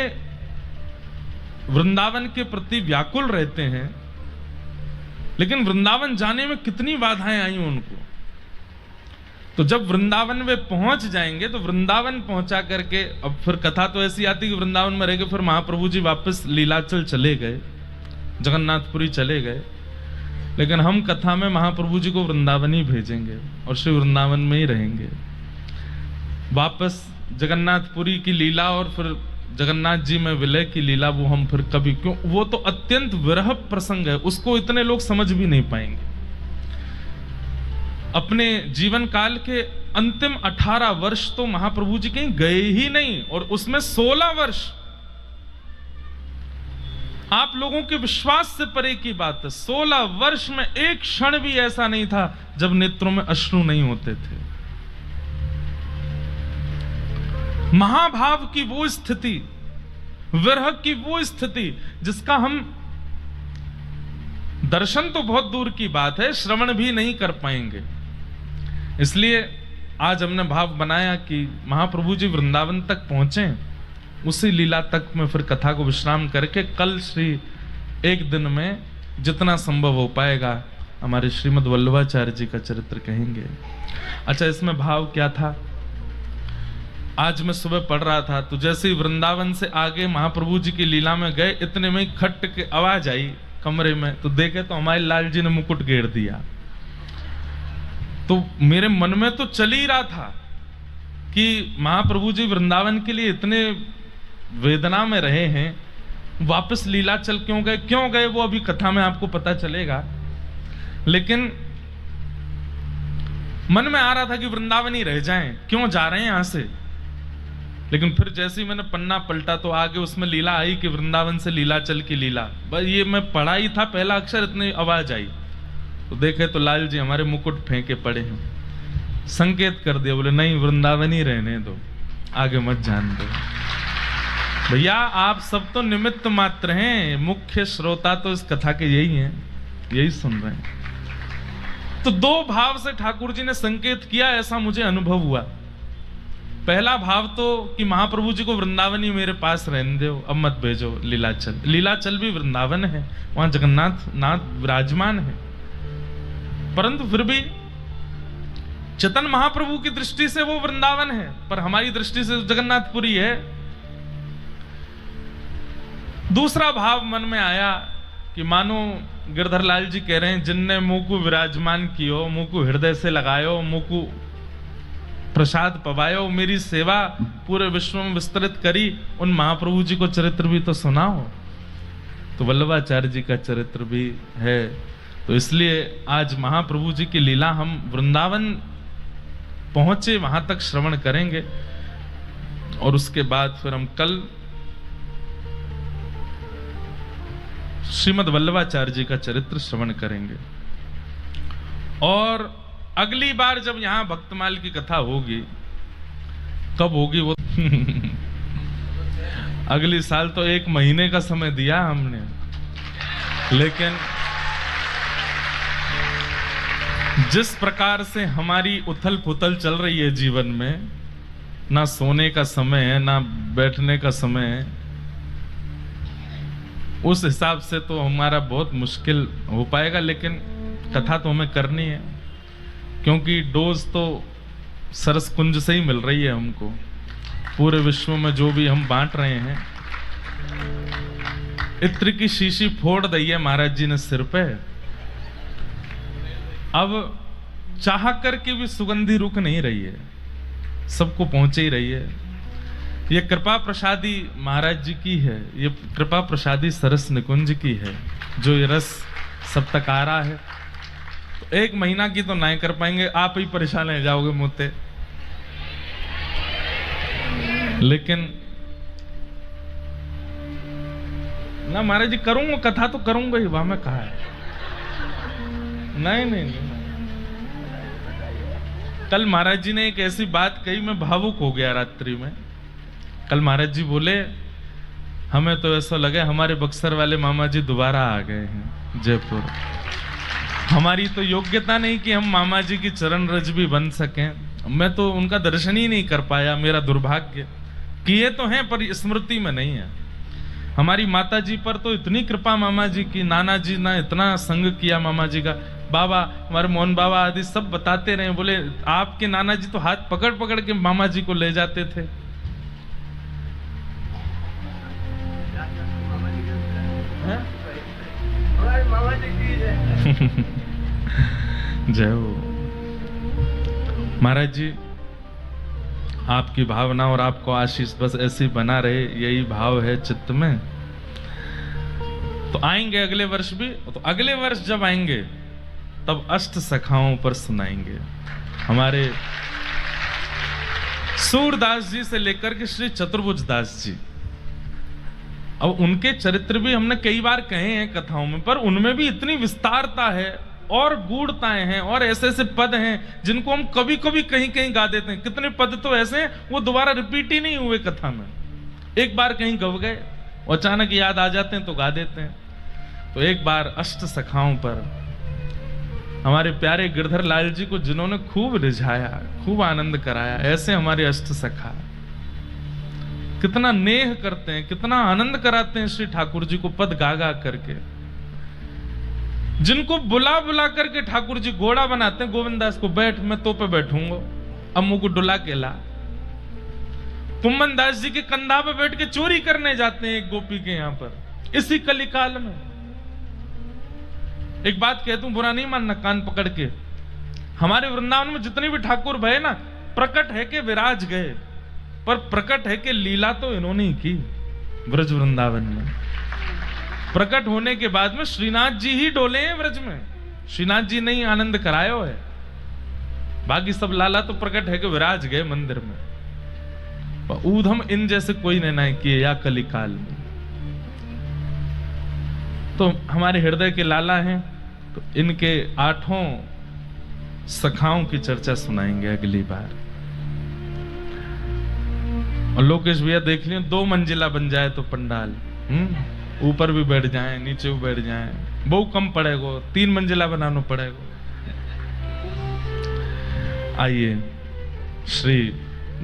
वृंदावन के प्रति व्याकुल रहते हैं, लेकिन वृंदावन जाने में कितनी बाधाएं आई उनको। तो जब वृंदावन वे पहुंच जाएंगे तो वृंदावन पहुंचा करके, अब फिर कथा तो ऐसी आती कि वृंदावन में रह गए, फिर महाप्रभु जी वापस लीलाचल चले गए, जगन्नाथपुरी चले गए। लेकिन हम कथा में महाप्रभु जी को वृंदावन ही भेजेंगे और श्री वृंदावन में ही रहेंगे। वापस जगन्नाथपुरी की लीला और फिर जगन्नाथ जी में विलय की लीला वो हम फिर कभी, क्यों, वो तो अत्यंत विरह प्रसंग है, उसको इतने लोग समझ भी नहीं पाएंगे। अपने जीवन काल के अंतिम 18 वर्ष तो महाप्रभु जी कहीं गए ही नहीं, और उसमें 16 वर्ष आप लोगों के विश्वास से परे की बात है। 16 वर्ष में एक क्षण भी ऐसा नहीं था जब नेत्रों में अश्रु नहीं होते थे। महाभाव की वो स्थिति, विरह की वो स्थिति जिसका हम दर्शन तो बहुत दूर की बात है, श्रवण भी नहीं कर पाएंगे। इसलिए आज हमने भाव बनाया कि महाप्रभु जी वृंदावन तक पहुंचे, उसी लीला तक में फिर कथा को विश्राम करके कल श्री एक दिन में जितना संभव हो पाएगा हमारे श्रीमद् वल्लभाचार्य जी का चरित्र कहेंगे। अच्छा, इसमें भाव क्या था? आज मैं सुबह पढ़ रहा था तो जैसे ही वृंदावन से आगे महाप्रभु जी की लीला में गए, इतने में खट के आवाज आई कमरे में, तो देखे तो हमारे लाल जी ने मुकुट घेर दिया। तो मेरे मन में तो चल ही रहा था कि महाप्रभु जी वृंदावन के लिए इतने वेदना में रहे हैं, वापस लीलाचल क्यों गए वो अभी कथा में आपको पता चलेगा। लेकिन मन में आ रहा था कि वृंदावन ही रह जाएं, क्यों जा रहे हैं यहां से। लेकिन फिर जैसे ही मैंने पन्ना पलटा तो आगे उसमें लीला आई कि वृंदावन से लीलाचल की लीला। बस ये मैं पढ़ा ही था पहला अक्षर, इतनी आवाज आई तो देखे तो लाल जी हमारे मुकुट फेंके पड़े हैं, संकेत कर दिया, बोले नहीं वृंदावन ही रहने दो, आगे मत जान दो। भैया आप सब तो निमित्त मात्र हैं, मुख्य श्रोता तो इस कथा के यही हैं, यही सुन रहे हैं। तो दो भाव से ठाकुर जी ने संकेत किया, ऐसा मुझे अनुभव हुआ। पहला भाव तो कि महाप्रभु जी को वृंदावन ही मेरे पास रहने दो, अब मत भेजो लीलाचल। लीलाचल भी वृंदावन है, वहां जगन्नाथ नाथ विराजमान है, परंतु फिर भी चेतन महाप्रभु की दृष्टि से वो वृंदावन है, पर हमारी दृष्टि से जगन्नाथपुरी है। दूसरा भाव मन में आया कि मानो गिरधर लाल जी कह रहे हैं, जिनने मुंह को विराजमान कियो, मुंह को हृदय से लगायो, मुंह को प्रसाद पवायो, मेरी सेवा पूरे विश्व में विस्तृत करी, उन महाप्रभु जी को चरित्र भी तो सुनाओ। तो वल्लभाचार्य जी का चरित्र भी है। तो इसलिए आज महाप्रभु जी की लीला हम वृंदावन पहुंचे, वहां तक श्रवण करेंगे और उसके बाद फिर हम कल श्रीमद् वल्लभाचार्य जी का चरित्र श्रवण करेंगे। और अगली बार जब यहां भक्तमाल की कथा होगी, कब होगी वो अगली साल तो 1 महीने का समय दिया हमने, लेकिन जिस प्रकार से हमारी उथल पुथल चल रही है जीवन में, ना सोने का समय है ना बैठने का समय है, उस हिसाब से तो हमारा बहुत मुश्किल हो पाएगा। लेकिन कथा तो हमें करनी है, क्योंकि डोज तो सरस कुंज से ही मिल रही है हमको। पूरे विश्व में जो भी हम बांट रहे हैं, इत्र की शीशी फोड़ दी है महाराज जी ने सिर पे। अब चाह करके भी सुगंधी रुक नहीं रही है, सबको पहुंचे ही रही है। ये कृपा प्रसादी महाराज जी की है, ये कृपा प्रसादी सरस निकुंज की है, जो ये रस सब तक आ रहा है। तो 1 महीना की तो नहीं कर पाएंगे, आप ही परेशान हो जाओगे मुझसे। लेकिन ना महाराज जी करूंगा, कथा तो करूंगा ही, वहां में कहा है। नहीं, कल महाराज जी ने एक ऐसी बात कही, मैं भावुक हो गया रात्रि में। कल महाराज जी बोले, हमें तो ऐसा लगे हमारे बक्सर वाले मामा जी दोबारा आ गए हैं जयपुर। हमारी तो योग्यता नहीं कि हम मामा जी की चरण रज भी बन सकें। मैं तो उनका दर्शन ही नहीं कर पाया, मेरा दुर्भाग्य। किए तो हैं पर स्मृति में नहीं है। हमारी माता जी पर तो इतनी कृपा मामा जी की, नाना जी ने इतना संग किया मामा जी का। बाबा, हमारे मोहन बाबा आदि सब बताते रहे, बोले आपके नाना जी तो हाथ पकड़ पकड़ के मामा जी को ले जाते थे। जय हो महाराज जी, आपकी भावना और आपको आशीष बस ऐसी बना रहे, यही भाव है चित्त में। तो आएंगे अगले वर्ष भी, तो अगले वर्ष जब आएंगे तब अष्ट सखाओं पर सुनाएंगे। हमारे सूरदास जी से लेकर के श्री चतुर्भुज दास जी, अब उनके चरित्र भी हमने कई बार कहे हैं कथाओं में, पर उनमें भी इतनी विस्तारता है और गूढ़ताएं हैं और ऐसे ऐसे पद हैं जिनको हम कभी कभी कहीं कहीं गा देते हैं। कितने पद तो ऐसे हैं वो दोबारा रिपीट ही नहीं हुए कथा में, एक बार कहीं गव गए, अचानक याद आ जाते हैं तो गा देते हैं। तो एक बार अष्ट सखाओं पर हमारे प्यारे गिरधर लाल जी को जिन्होंने खूब रिझाया, खूब आनंद कराया, ऐसे हमारे अष्ट सखा कितना नेह करते हैं, कितना आनंद कराते हैं श्री ठाकुर जी को पद गा गा करके। जिनको बुला बुला करके ठाकुर जी घोड़ा बनाते हैं, गोविंदास को बैठ मैं तो पे बैठूंगा, अम्मू को डुला के ला। कुम्मन दास जी के कंधा पे बैठ के चोरी करने जाते हैं एक गोपी के यहां पर, इसी कलिकाल में। एक बात कहता हूं, बुरा नहीं मानना कान पकड़ के, हमारे वृंदावन में जितने भी ठाकुर भय ना, प्रकट है कि विराज गए, पर प्रकट है कि लीला तो इन्होंने ही की ब्रज वृंदावन में। प्रकट होने के बाद में श्रीनाथ जी ही डोले हैं ब्रज में, श्रीनाथ जी ने ही आनंद कराया है। बाकी सब लाला तो प्रकट है कि विराज गए मंदिर में। ऊधम इन जैसे कोई ने नहीं किए या कलिकाल में। तो हमारे हृदय के लाला हैं, तो इनके 8 सखाओं की चर्चा सुनाएंगे अगली बार। और लोकेश भैया देख लियो, 2 मंजिला बन जाए तो पंडाल, ऊपर भी बैठ जाए नीचे भी बैठ जाए, बहुत कम पड़ेगा, 3 मंजिला बनाना पड़ेगा। आइए श्री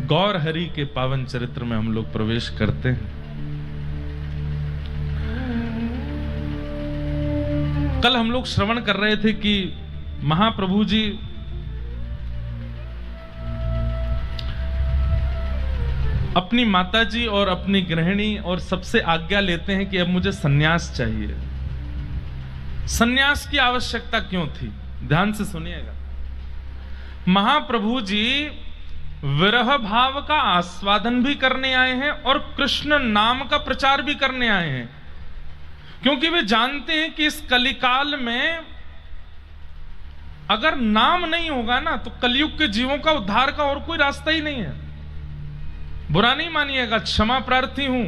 गौर हरि के पावन चरित्र में हम लोग प्रवेश करते हैं। कल हम लोग श्रवण कर रहे थे कि महाप्रभु जी अपनी माताजी और अपनी गृहिणी और सबसे आज्ञा लेते हैं कि अब मुझे सन्यास चाहिए। सन्यास की आवश्यकता क्यों थी? ध्यान से सुनिएगा। महाप्रभु जी विरह भाव का आस्वादन भी करने आए हैं और कृष्ण नाम का प्रचार भी करने आए हैं, क्योंकि वे जानते हैं कि इस कलिकाल में अगर नाम नहीं होगा ना तो कलयुग के जीवों का उद्धार का और कोई रास्ता ही नहीं है। बुरा नहीं मानिएगा, क्षमा प्रार्थी हूं।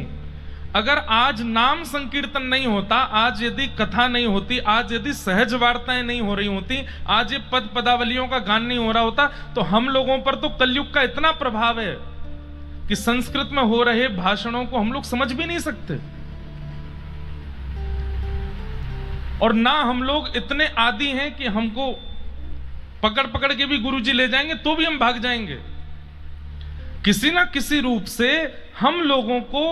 अगर आज नाम संकीर्तन नहीं होता, आज यदि कथा नहीं होती, आज यदि सहज वार्ताएं नहीं हो रही होती, आज ये पद पदावलियों का गान नहीं हो रहा होता, तो हम लोगों पर तो कलयुग का इतना प्रभाव है कि संस्कृत में हो रहे भाषणों को हम लोग समझ भी नहीं सकते। और ना हम लोग इतने आदी हैं कि हमको पकड़ पकड़ के भी गुरुजी ले जाएंगे तो भी हम भाग जाएंगे। किसी ना किसी रूप से हम लोगों को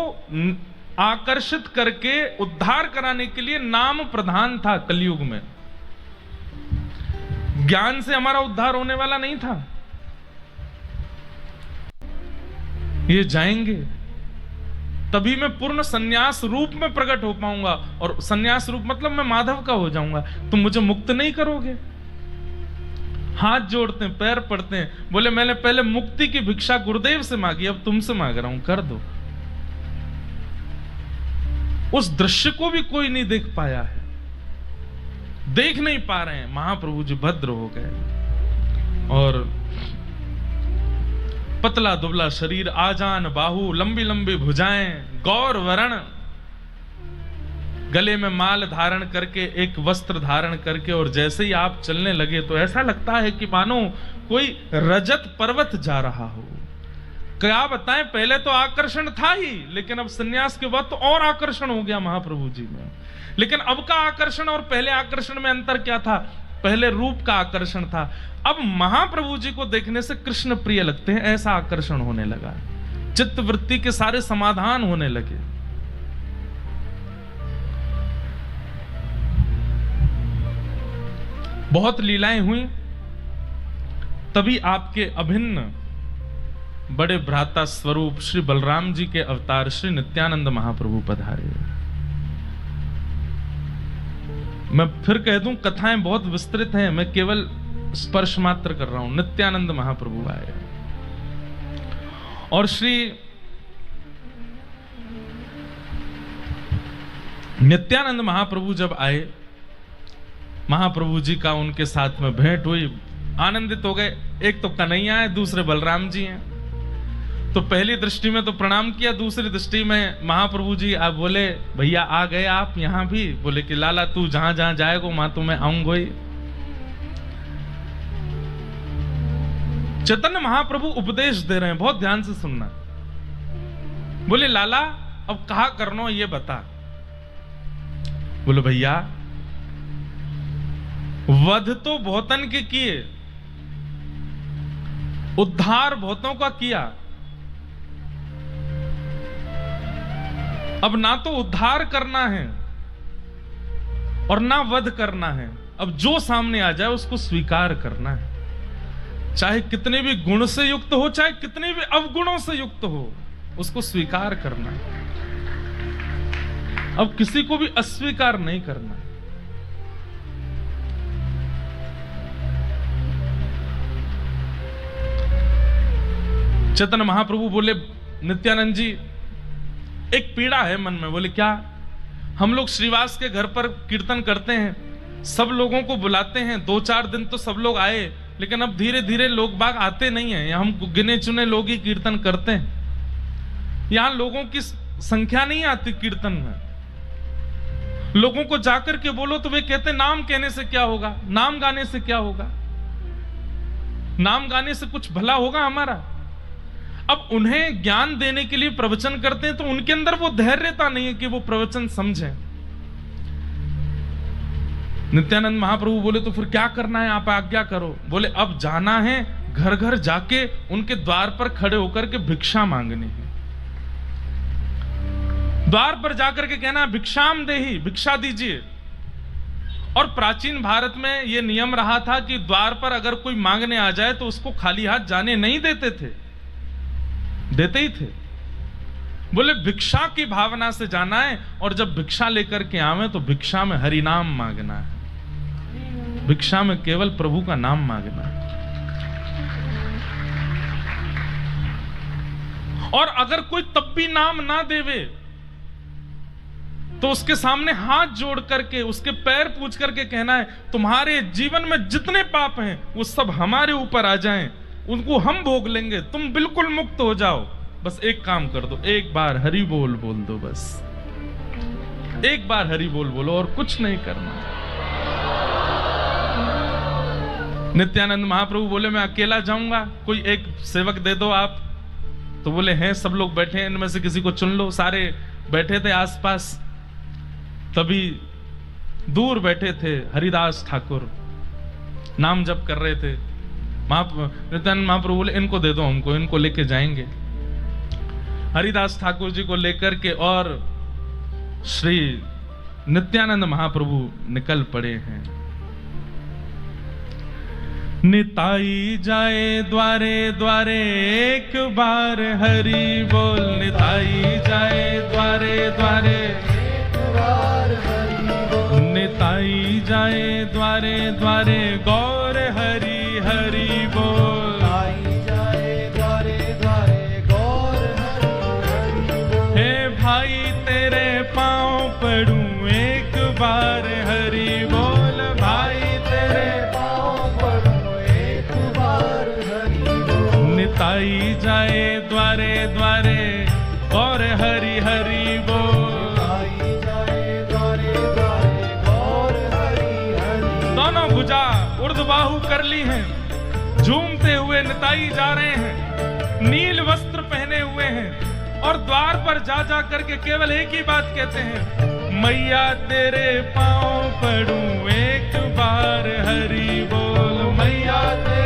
आकर्षित करके उद्धार कराने के लिए नाम प्रधान था कलयुग में। ज्ञान से हमारा उद्धार होने वाला नहीं था। ये जाएंगे तभी मैं पूर्ण सन्यास रूप में प्रकट हो पाऊंगा, और सन्यास रूप मतलब मैं माधव का हो जाऊंगा। तुम मुझे मुक्त नहीं करोगे। हाथ जोड़ते हैं, पैर पड़ते हैं, बोले मैंने पहले मुक्ति की भिक्षा गुरुदेव से मांगी, अब तुमसे मांग रहा हूं, कर दो। उस दृश्य को भी कोई नहीं देख पाया है, देख नहीं पा रहे हैं। महाप्रभु जी भद्र हो गए और पतला दुबला शरीर, आजान बाहु, लंबी लंबी भुजाएं, गौर वर्ण, गले में माल धारण करके, एक वस्त्र धारण करके, और जैसे ही आप चलने लगे तो ऐसा लगता है कि मानो कोई रजत पर्वत जा रहा हो। क्या बताएं, पहले तो आकर्षण था ही, लेकिन अब सन्यास के बाद तो और आकर्षण हो गया महाप्रभु जी में। लेकिन अब का आकर्षण और पहले आकर्षण में अंतर क्या था? पहले रूप का आकर्षण था, अब महाप्रभु जी को देखने से कृष्ण प्रिय लगते हैं, ऐसा आकर्षण होने लगा। चित्त वृत्ति के सारे समाधान होने लगे। बहुत लीलाएं हुई, तभी आपके अभिन्न बड़े भ्राता स्वरूप श्री बलराम जी के अवतार श्री नित्यानंद महाप्रभु पधारे। मैं फिर कह दूं, कथाएं बहुत विस्तृत हैं, मैं केवल स्पर्श मात्र कर रहा हूं। नित्यानंद महाप्रभु आए और श्री नित्यानंद महाप्रभु जब आए, महाप्रभु जी का उनके साथ में भेंट हुई, आनंदित हो गए। एक तो कन्हैया है, दूसरे बलराम जी हैं। तो पहली दृष्टि में तो प्रणाम किया, दूसरी दृष्टि में महाप्रभु जी आप बोले, भैया आ गए आप यहां भी? बोले कि लाला तू जहां जहां जाएगा वहां तो मैं आऊंगा ही। चैतन्य महाप्रभु उपदेश दे रहे हैं, बहुत ध्यान से सुनना। बोले लाला अब कहा करनो ये बता। बोले भैया वध तो बहुतन के किए, उद्धार बहुतों का किया। अब ना तो उद्धार करना है और ना वध करना है। अब जो सामने आ जाए उसको स्वीकार करना है, चाहे कितने भी गुण से युक्त हो, चाहे कितने भी अवगुणों से युक्त हो, उसको स्वीकार करना है। अब किसी को भी अस्वीकार नहीं करना है। चैतन्य महाप्रभु बोले, नित्यानंद जी एक पीड़ा है मन में। बोले क्या? हम लोग श्रीवास के घर पर कीर्तन करते हैं, सब लोगों को बुलाते हैं, 2-4 दिन तो सब लोग आए, लेकिन अब धीरे धीरे लोग बाग आते नहीं हैं, हम गिने चुने लोग ही कीर्तन करते हैं। यहां लोगों की संख्या नहीं आती कीर्तन में। लोगों को जाकर के बोलो तो वे कहते नाम कहने से क्या होगा, नाम गाने से क्या होगा, नाम गाने से कुछ भला होगा हमारा। अब उन्हें ज्ञान देने के लिए प्रवचन करते हैं तो उनके अंदर वो धैर्यता नहीं है कि वो प्रवचन समझें। नित्यानंद महाप्रभु बोले तो फिर क्या करना है, आप आज्ञा करो। बोले अब जाना है घर घर जाके उनके द्वार पर खड़े होकर के भिक्षा मांगनी है। द्वार पर जाकर के कहना भिक्षाम देहि, भिक्षा दीजिए। और प्राचीन भारत में यह नियम रहा था कि द्वार पर अगर कोई मांगने आ जाए तो उसको खाली हाथ जाने नहीं देते थे, देते ही थे। बोले भिक्षा की भावना से जाना है और जब भिक्षा लेकर के आवे तो भिक्षा में हरि नाम मांगना है, भिक्षा में केवल प्रभु का नाम मांगना है। और अगर कोई तब भी नाम ना देवे तो उसके सामने हाथ जोड़ करके उसके पैर पूछ करके कहना है तुम्हारे जीवन में जितने पाप हैं वो सब हमारे ऊपर आ जाएं, उनको हम भोग लेंगे, तुम बिल्कुल मुक्त हो जाओ। बस एक काम कर दो, एक बार हरि बोल बोल दो, बस एक बार हरि बोल बोलो और कुछ नहीं करना। नित्यानंद महाप्रभु बोले मैं अकेला जाऊंगा, कोई एक सेवक दे दो आप। तो बोले हैं सब लोग बैठे हैं, इनमें से किसी को चुन लो। सारे बैठे थे आसपास। तभी दूर बैठे थे हरिदास ठाकुर, नाम जप कर रहे थे। नित्यानंद महाप्रभु बोले इनको दे दो हमको, इनको लेके जाएंगे। हरिदास ठाकुर जी को लेकर के और श्री नित्यानंद महाप्रभु निकल पड़े हैं। निताई जाए द्वारे द्वारे एक बार हरि बोल, निताई जाए द्वारे द्वारे एक बार हरि बोल, निताई जाए द्वारे द्वारे गौर हरि हरि बोल, निताई जाए द्वारे द्वारे गौर हरि हरि बोल। हे भाई तेरे पांव पड़ूं एक बार हरि बोल, भाई तेरे निताई जाए द्वारे द्वारे गौर हरि हरि बोल, निताई जाए द्वारे द्वारे गौर हरि हरि। दोनों भुजा ऊर्ध्वबाहु कर ली हैं, झूमते हुए निताई जा रहे हैं, नील वस्त्र पहने हुए हैं और द्वार पर जा जा करके केवल एक ही बात कहते हैं, मैया तेरे पांव पड़ूं एक बार हरि बोल, मैया तेरे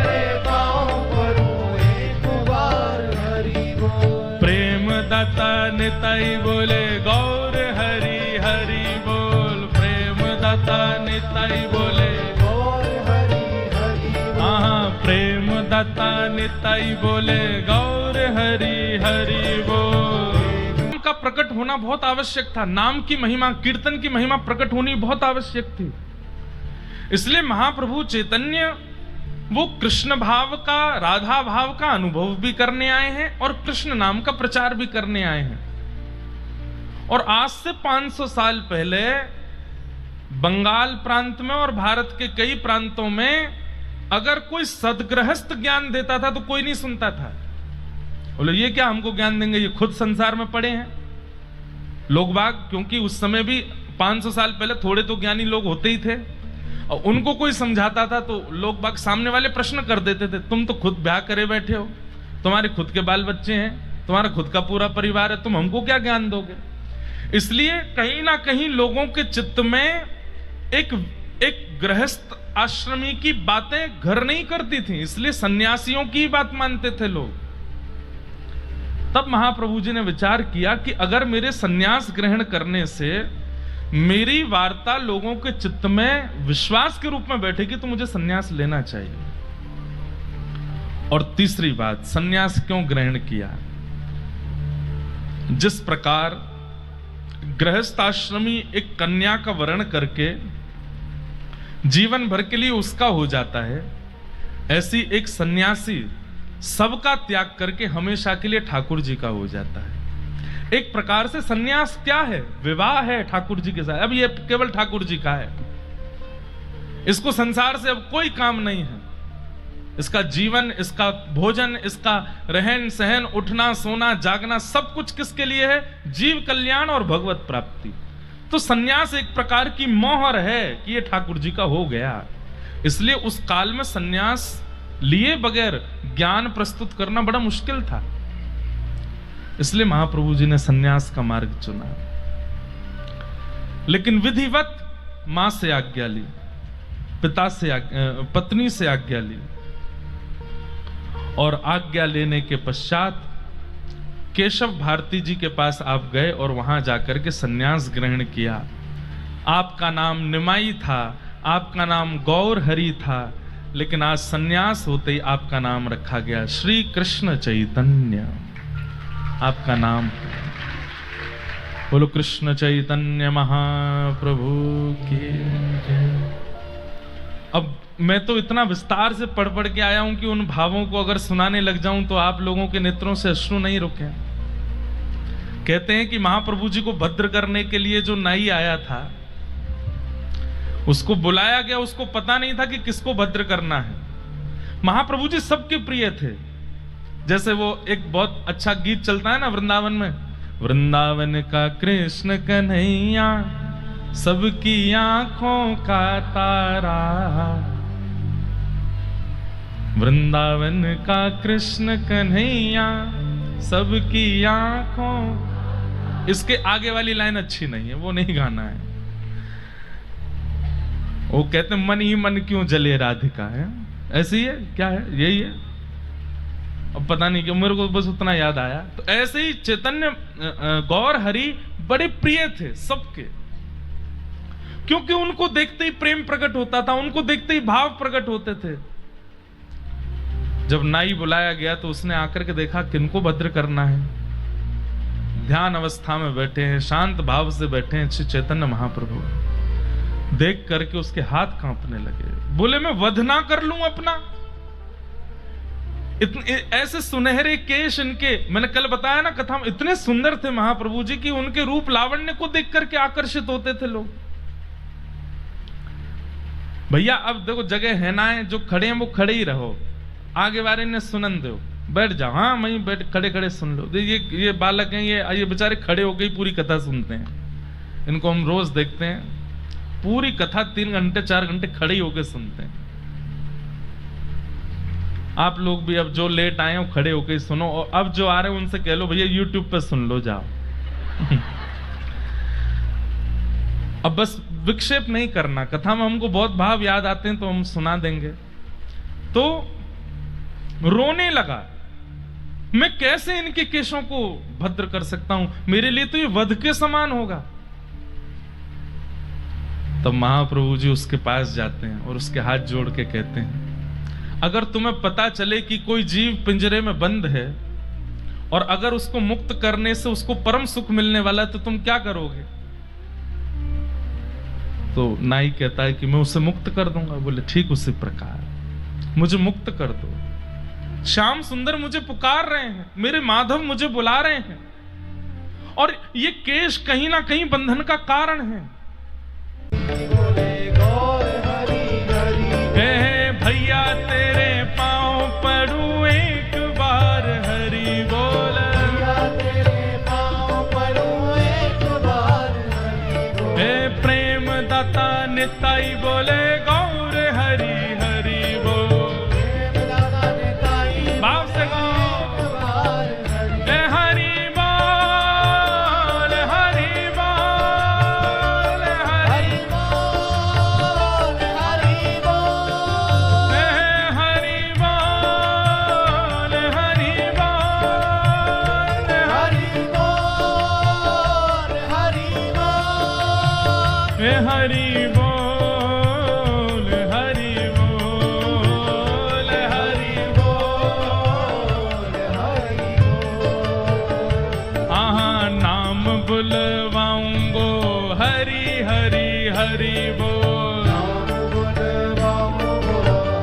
दाता निताई बोले गौर हरि हरि बोल, प्रेम दाता निताई बोले गौर हरि हरि बोल। हाँ प्रेम दाता निताई बोले गौर हरि हरि बोल। नाम का प्रकट होना बहुत आवश्यक था, नाम की महिमा, कीर्तन की महिमा प्रकट होनी बहुत आवश्यक थी। इसलिए महाप्रभु चैतन्य वो कृष्ण भाव का, राधा भाव का अनुभव भी करने आए हैं और कृष्ण नाम का प्रचार भी करने आए हैं। और आज से 500 साल पहले बंगाल प्रांत में और भारत के कई प्रांतों में अगर कोई सदगृहस्थ ज्ञान देता था तो कोई नहीं सुनता था। बोले ये क्या हमको ज्ञान देंगे, ये खुद संसार में पड़े हैं लोग बाग। क्योंकि उस समय भी 500 साल पहले थोड़े तो ज्ञानी लोग होते ही थे और उनको कोई समझाता था तो लोग बाग सामने वाले प्रश्न कर देते थे, तुम तो खुद ब्याह करे बैठे हो, तुम्हारे खुद के बाल बच्चे हैं, तुम्हारा खुद का पूरा परिवार है, तुम हमको क्या ज्ञान दोगे। इसलिए कहीं ना कहीं लोगों के चित्त में एक गृहस्थ आश्रमी की बातें घर नहीं करती थी, इसलिए सन्यासियों की बात मानते थे लोग। तब महाप्रभु जी ने विचार किया कि अगर मेरे सन्यास ग्रहण करने से मेरी वार्ता लोगों के चित्त में विश्वास के रूप में बैठेगी तो मुझे सन्यास लेना चाहिए। और तीसरी बात, सन्यास क्यों ग्रहण किया। जिस प्रकार गृहस्थ आश्रमी एक कन्या का वर्ण करके जीवन भर के लिए उसका हो जाता है, ऐसी एक सन्यासी सबका त्याग करके हमेशा के लिए ठाकुर जी का हो जाता है। एक प्रकार से सन्यास क्या है, विवाह है ठाकुर जी के साथ। अब ये केवल ठाकुर जी का है, इसको संसार से अब कोई काम नहीं है, इसका जीवन, इसका भोजन, इसका रहन सहन, उठना सोना जागना सब कुछ किसके लिए है? जीव कल्याण और भगवत प्राप्ति। तो सन्यास एक प्रकार की मोहर है कि ये ठाकुर जी का हो गया। इसलिए उस काल में सन्यास लिए बगैर ज्ञान प्रस्तुत करना बड़ा मुश्किल था। इसलिए महाप्रभु जी ने सन्यास का मार्ग चुना। लेकिन विधिवत मां से आज्ञा ली, पिता से पत्नी से आज्ञा ली, और आज्ञा लेने के पश्चात केशव भारती जी के पास आप गए और वहां जाकर के सन्यास ग्रहण किया। आपका नाम निमाई था, आपका नाम गौर हरि था, लेकिन आज सन्यास होते ही आपका नाम रखा गया श्री कृष्ण चैतन्य। आपका नाम बोलो कृष्ण चैतन्य महाप्रभु की। अब मैं तो इतना विस्तार से पढ़ पढ़ के आया हूं कि उन भावों को अगर सुनाने लग जाऊं तो आप लोगों के नेत्रों से अश्रु नहीं रुके। कहते हैं कि महाप्रभु जी को भद्र करने के लिए जो नाई आया था, उसको बुलाया गया, उसको पता नहीं था कि किसको भद्र करना है। महाप्रभु जी सबके प्रिय थे। जैसे वो एक बहुत अच्छा गीत चलता है ना वृंदावन में, वृंदावन का कृष्ण कन्हैया सबकी आंखों का तारा, वृंदावन का कृष्ण कन्हैया सबकी आंखों। इसके आगे वाली लाइन अच्छी नहीं है, वो नहीं गाना है। वो कहते मन ही मन क्यों जले राधिका, है ऐसे ही है क्या है, यही है, अब पता नहीं क्यों मेरे को बस उतना याद आया। तो ऐसे ही चैतन्य गौर हरि बड़े प्रिय थे सबके, क्योंकि उनको देखते ही प्रेम प्रकट होता था, उनको देखते ही भाव प्रकट होते थे। जब नाई बुलाया गया तो उसने आकर के देखा किनको भद्र करना है। ध्यान अवस्था में बैठे हैं, शांत भाव से बैठे हैं श्री चैतन्य महाप्रभु। देख करके उसके हाथ कांपने लगे, बोले मैं वध ना कर लूं अपना। ऐसे सुनहरे केश इनके, मैंने कल बताया ना कथा में, इतने सुंदर थे महाप्रभु जी की उनके रूप लावण्य को देख करके आकर्षित होते थे लोग। भैया अब देखो जगह है ना है, जो खड़े हैं वो खड़े ही रहो, आगे वाले ने सुनन दो, बैठ जाओ। हाँ वहीं बैठ खड़े खड़े सुन लो। ये बालक हैं, ये बेचारे खड़े होकर ही पूरी कथा सुनते हैं। इनको हम रोज देखते हैं, पूरी कथा 3 घंटे 4 घंटे खड़े ही होकर सुनते हैं। आप लोग भी अब जो लेट आए हो खड़े होकर सुनो, और अब जो आ रहे हैं उनसे कह लो भैया यूट्यूब पे सुन लो जाओ। अब बस विक्षेप नहीं करना, कथा में हमको बहुत भाव याद आते हैं तो हम सुना देंगे। तो रोने लगा, मैं कैसे इनके केशों को भद्र कर सकता हूं, मेरे लिए तो ये वध के समान होगा। तब महाप्रभु जी उसके पास जाते हैं और उसके हाथ जोड़ के कहते हैं, अगर तुम्हें पता चले कि कोई जीव पिंजरे में बंद है और अगर उसको मुक्त करने से उसको परम सुख मिलने वाला है तो तुम क्या करोगे? तो नाई कहता है कि मैं उसे मुक्त कर दूंगा। बोले ठीक उसी प्रकार मुझे मुक्त कर दो। श्याम सुंदर मुझे पुकार रहे हैं, मेरे माधव मुझे बुला रहे हैं, और ये केश कहीं ना कहीं बंधन का कारण है। भैया तेरे पांव पड़ू एक बार हरि बोल, तेरे पांव पड़ू एक बार हरि बोल। हे प्रेम दाता निताई बोले गौर हरि हरि बोल, प्रेम दाता निताई भाव से गौर हरि बोल, हरि बोल, हरि बोल, हरि बोल, हरि बोल, हरि बोल, हरि बोल, हरि बोल, हरि बोल, हरि बोल, हरि बोल, हरि बोल। आहा नाम बुलवाऊंगो हरि हरि हरि बोल, नाम बुलवाऊंगो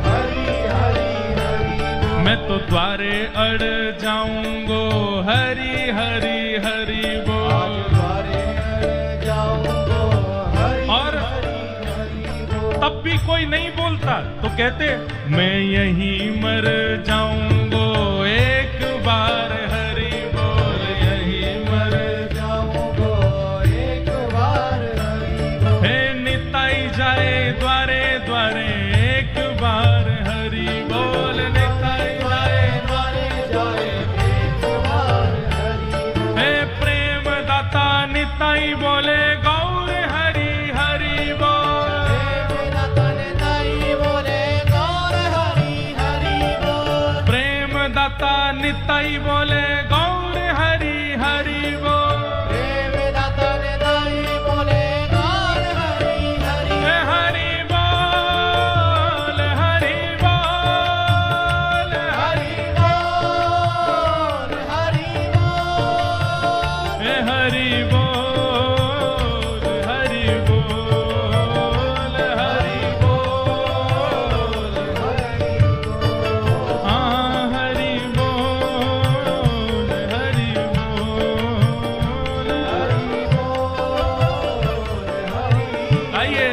हरि हरि हरि बोल। मैं तो द्वारे अड़ जाऊंगो हरि हरि हरि बोल, द्वारे अड़ जाऊंगो हरि हरि हरि बोल। तब भी कोई नहीं बोलता तो कहते मैं यहीं मर जाऊंगो एक बार हरि बोल, यहीं मर जाऊंगो एक बार हरि बोल। हे निताई जाए द्वारे द्वारे एक बार हरि बोल, निताई जाए द्वारे जाए एक बार हरि बोल। हे प्रेम दाता निताई बोले गौर हरि हरि बोल, प्रेम दाता निताई बोले गौर हरि हरि बोल, हरि बोल हरि बोल हरि हरि बोल हरि बोल हरि बोल, हाँ हरि बोल हरि बोल। आइए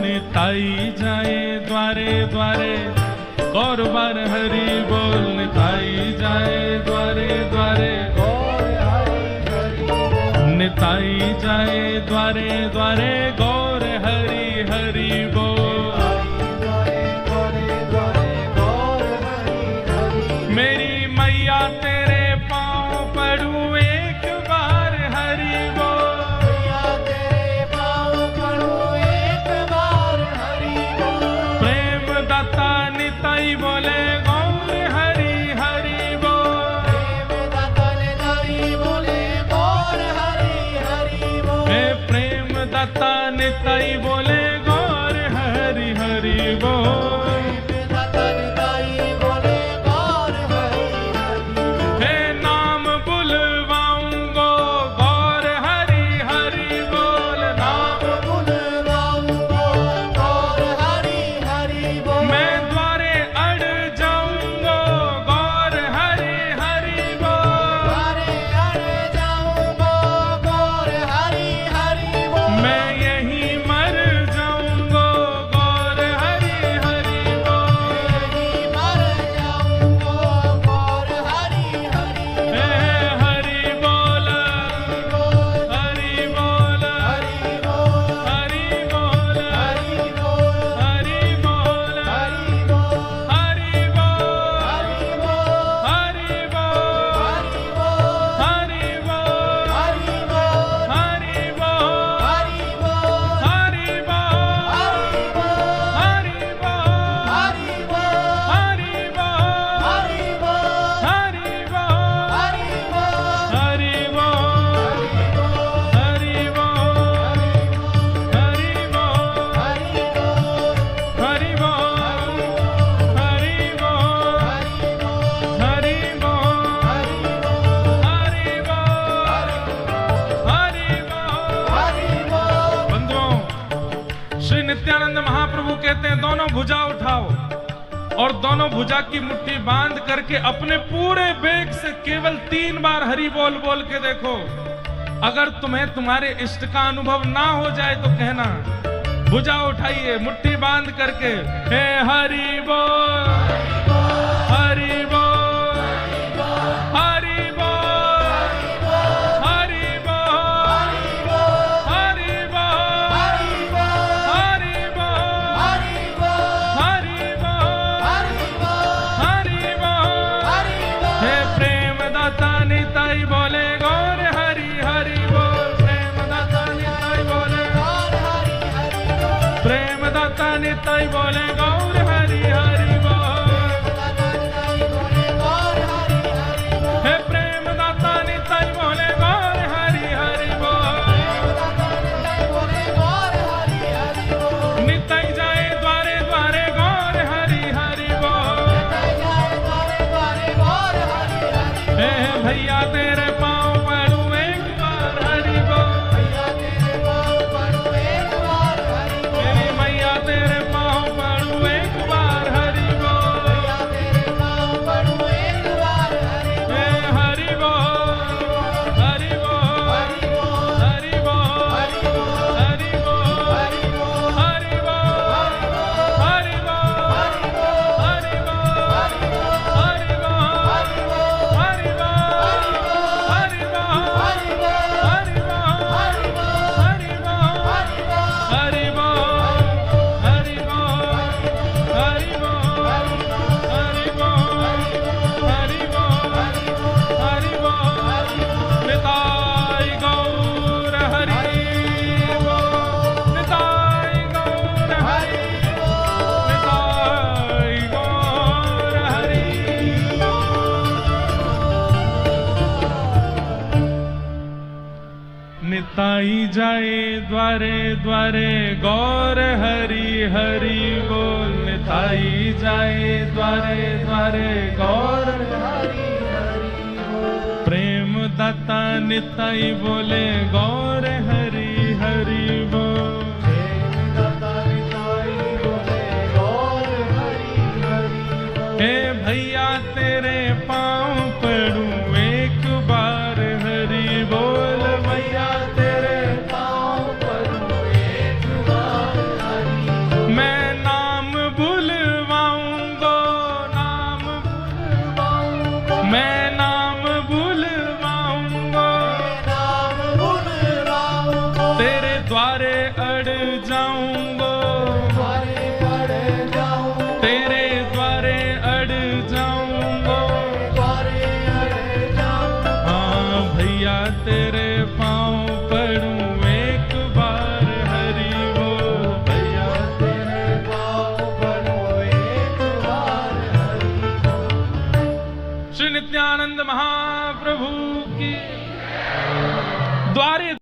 निताई जाए द्वारे द्वारे गौर बार हरि बोल, निताई जाए द्वारे द्वारे, निताई जाए द्वारे द्वारे गौर हरि हरि बोल। मेरी मैया तेरे पाँव पड़ूं एक बार हरि बोल, प्रेम दाता निताई बोले गौर हरि हरि बोल, हे प्रेम दाता निताई बोले गौर हरि हरि बोल। हे नाम बुलवाऊंगो गौर हरि हरि बोल, नाम मैं द्वारे अड़ जाऊंगो गौर हरि हरि बोल, मैं यहीं मर जाऊंगो गौर हरि हरि बोल, हे हरि बोल हरि बोल हरि बोल हरि बोल हरि बोल हरि बोल हरि बोल हरि बोल हरि बोल हरि बोल हरि बोल हरि बोल हरि बोल हरि बोल हरि बोल हरि बोल हरि बोल हरि बोल। बंधुओं, श्री नित्यानंद महाप्रभु कहते हैं दोनों भुजा उठाओ और दोनों भुजा की मुट्ठी बांध करके अपने पूरे वेग से केवल 3 बार हरि बोल बोल के देखो। अगर तुम्हें तुम्हारे इष्ट का अनुभव ना हो जाए तो कहना। भुजा उठाइए मुट्ठी बांध करके, हे हरि बोल हरि बोल हरि बोल हरि बोल हरि बोल हरि बोल हरि बोल हरि बोल। हे प्रेम दाता निताई बोले गौर हरि हरि बोल, प्रेम दाता निताई बोले प्रेम दाता निताई बोले गौर हरि हरि बोल, हे प्रेम दाता निताई बोले गौर हरि हरि बोल। निताई जाए द्वारे द्वारे गौर हरि हरि बोल, हे भैया तेरे पाँव पड़ूं एक बार हरि बोल, मेरी मैया तेरे पाँव पड़ूं एक निताई जाए द्वारे द्वारे गौर हरि हरि बोल। निताई जाए द्वारे द्वारे गौर हरि हरि बोल। प्रेम दाता निताई बोले गौर हरि हरि बोल। प्रेम दाता निताई बोले गौर हरि हरि बोल। हे भैया तेरे पाँव पड़ूं एक बार हरि बोल। भैया तेरे पाँव पड़ूं एक बार हरि बोल। मैं नाम बुलवाऊंगा, नाम बुलवाऊंगा, मैं नाम बुलवाऊंगा। नाम बुलवाऊंगा। तेरे द्वारे अड़ जाऊंगा, द्वारे अड़ जाऊं। तेरे द्वारे अड़ जाऊंगा। द्वारे अड़ जाऊं। हाँ भैया तेरे पाँव पड़ूं एक बार हरि बोल। भैया तेरे पाँव पड़ूं एक बार हरि बोल। श्री नित्यानंद महाप्रभु की द्वारे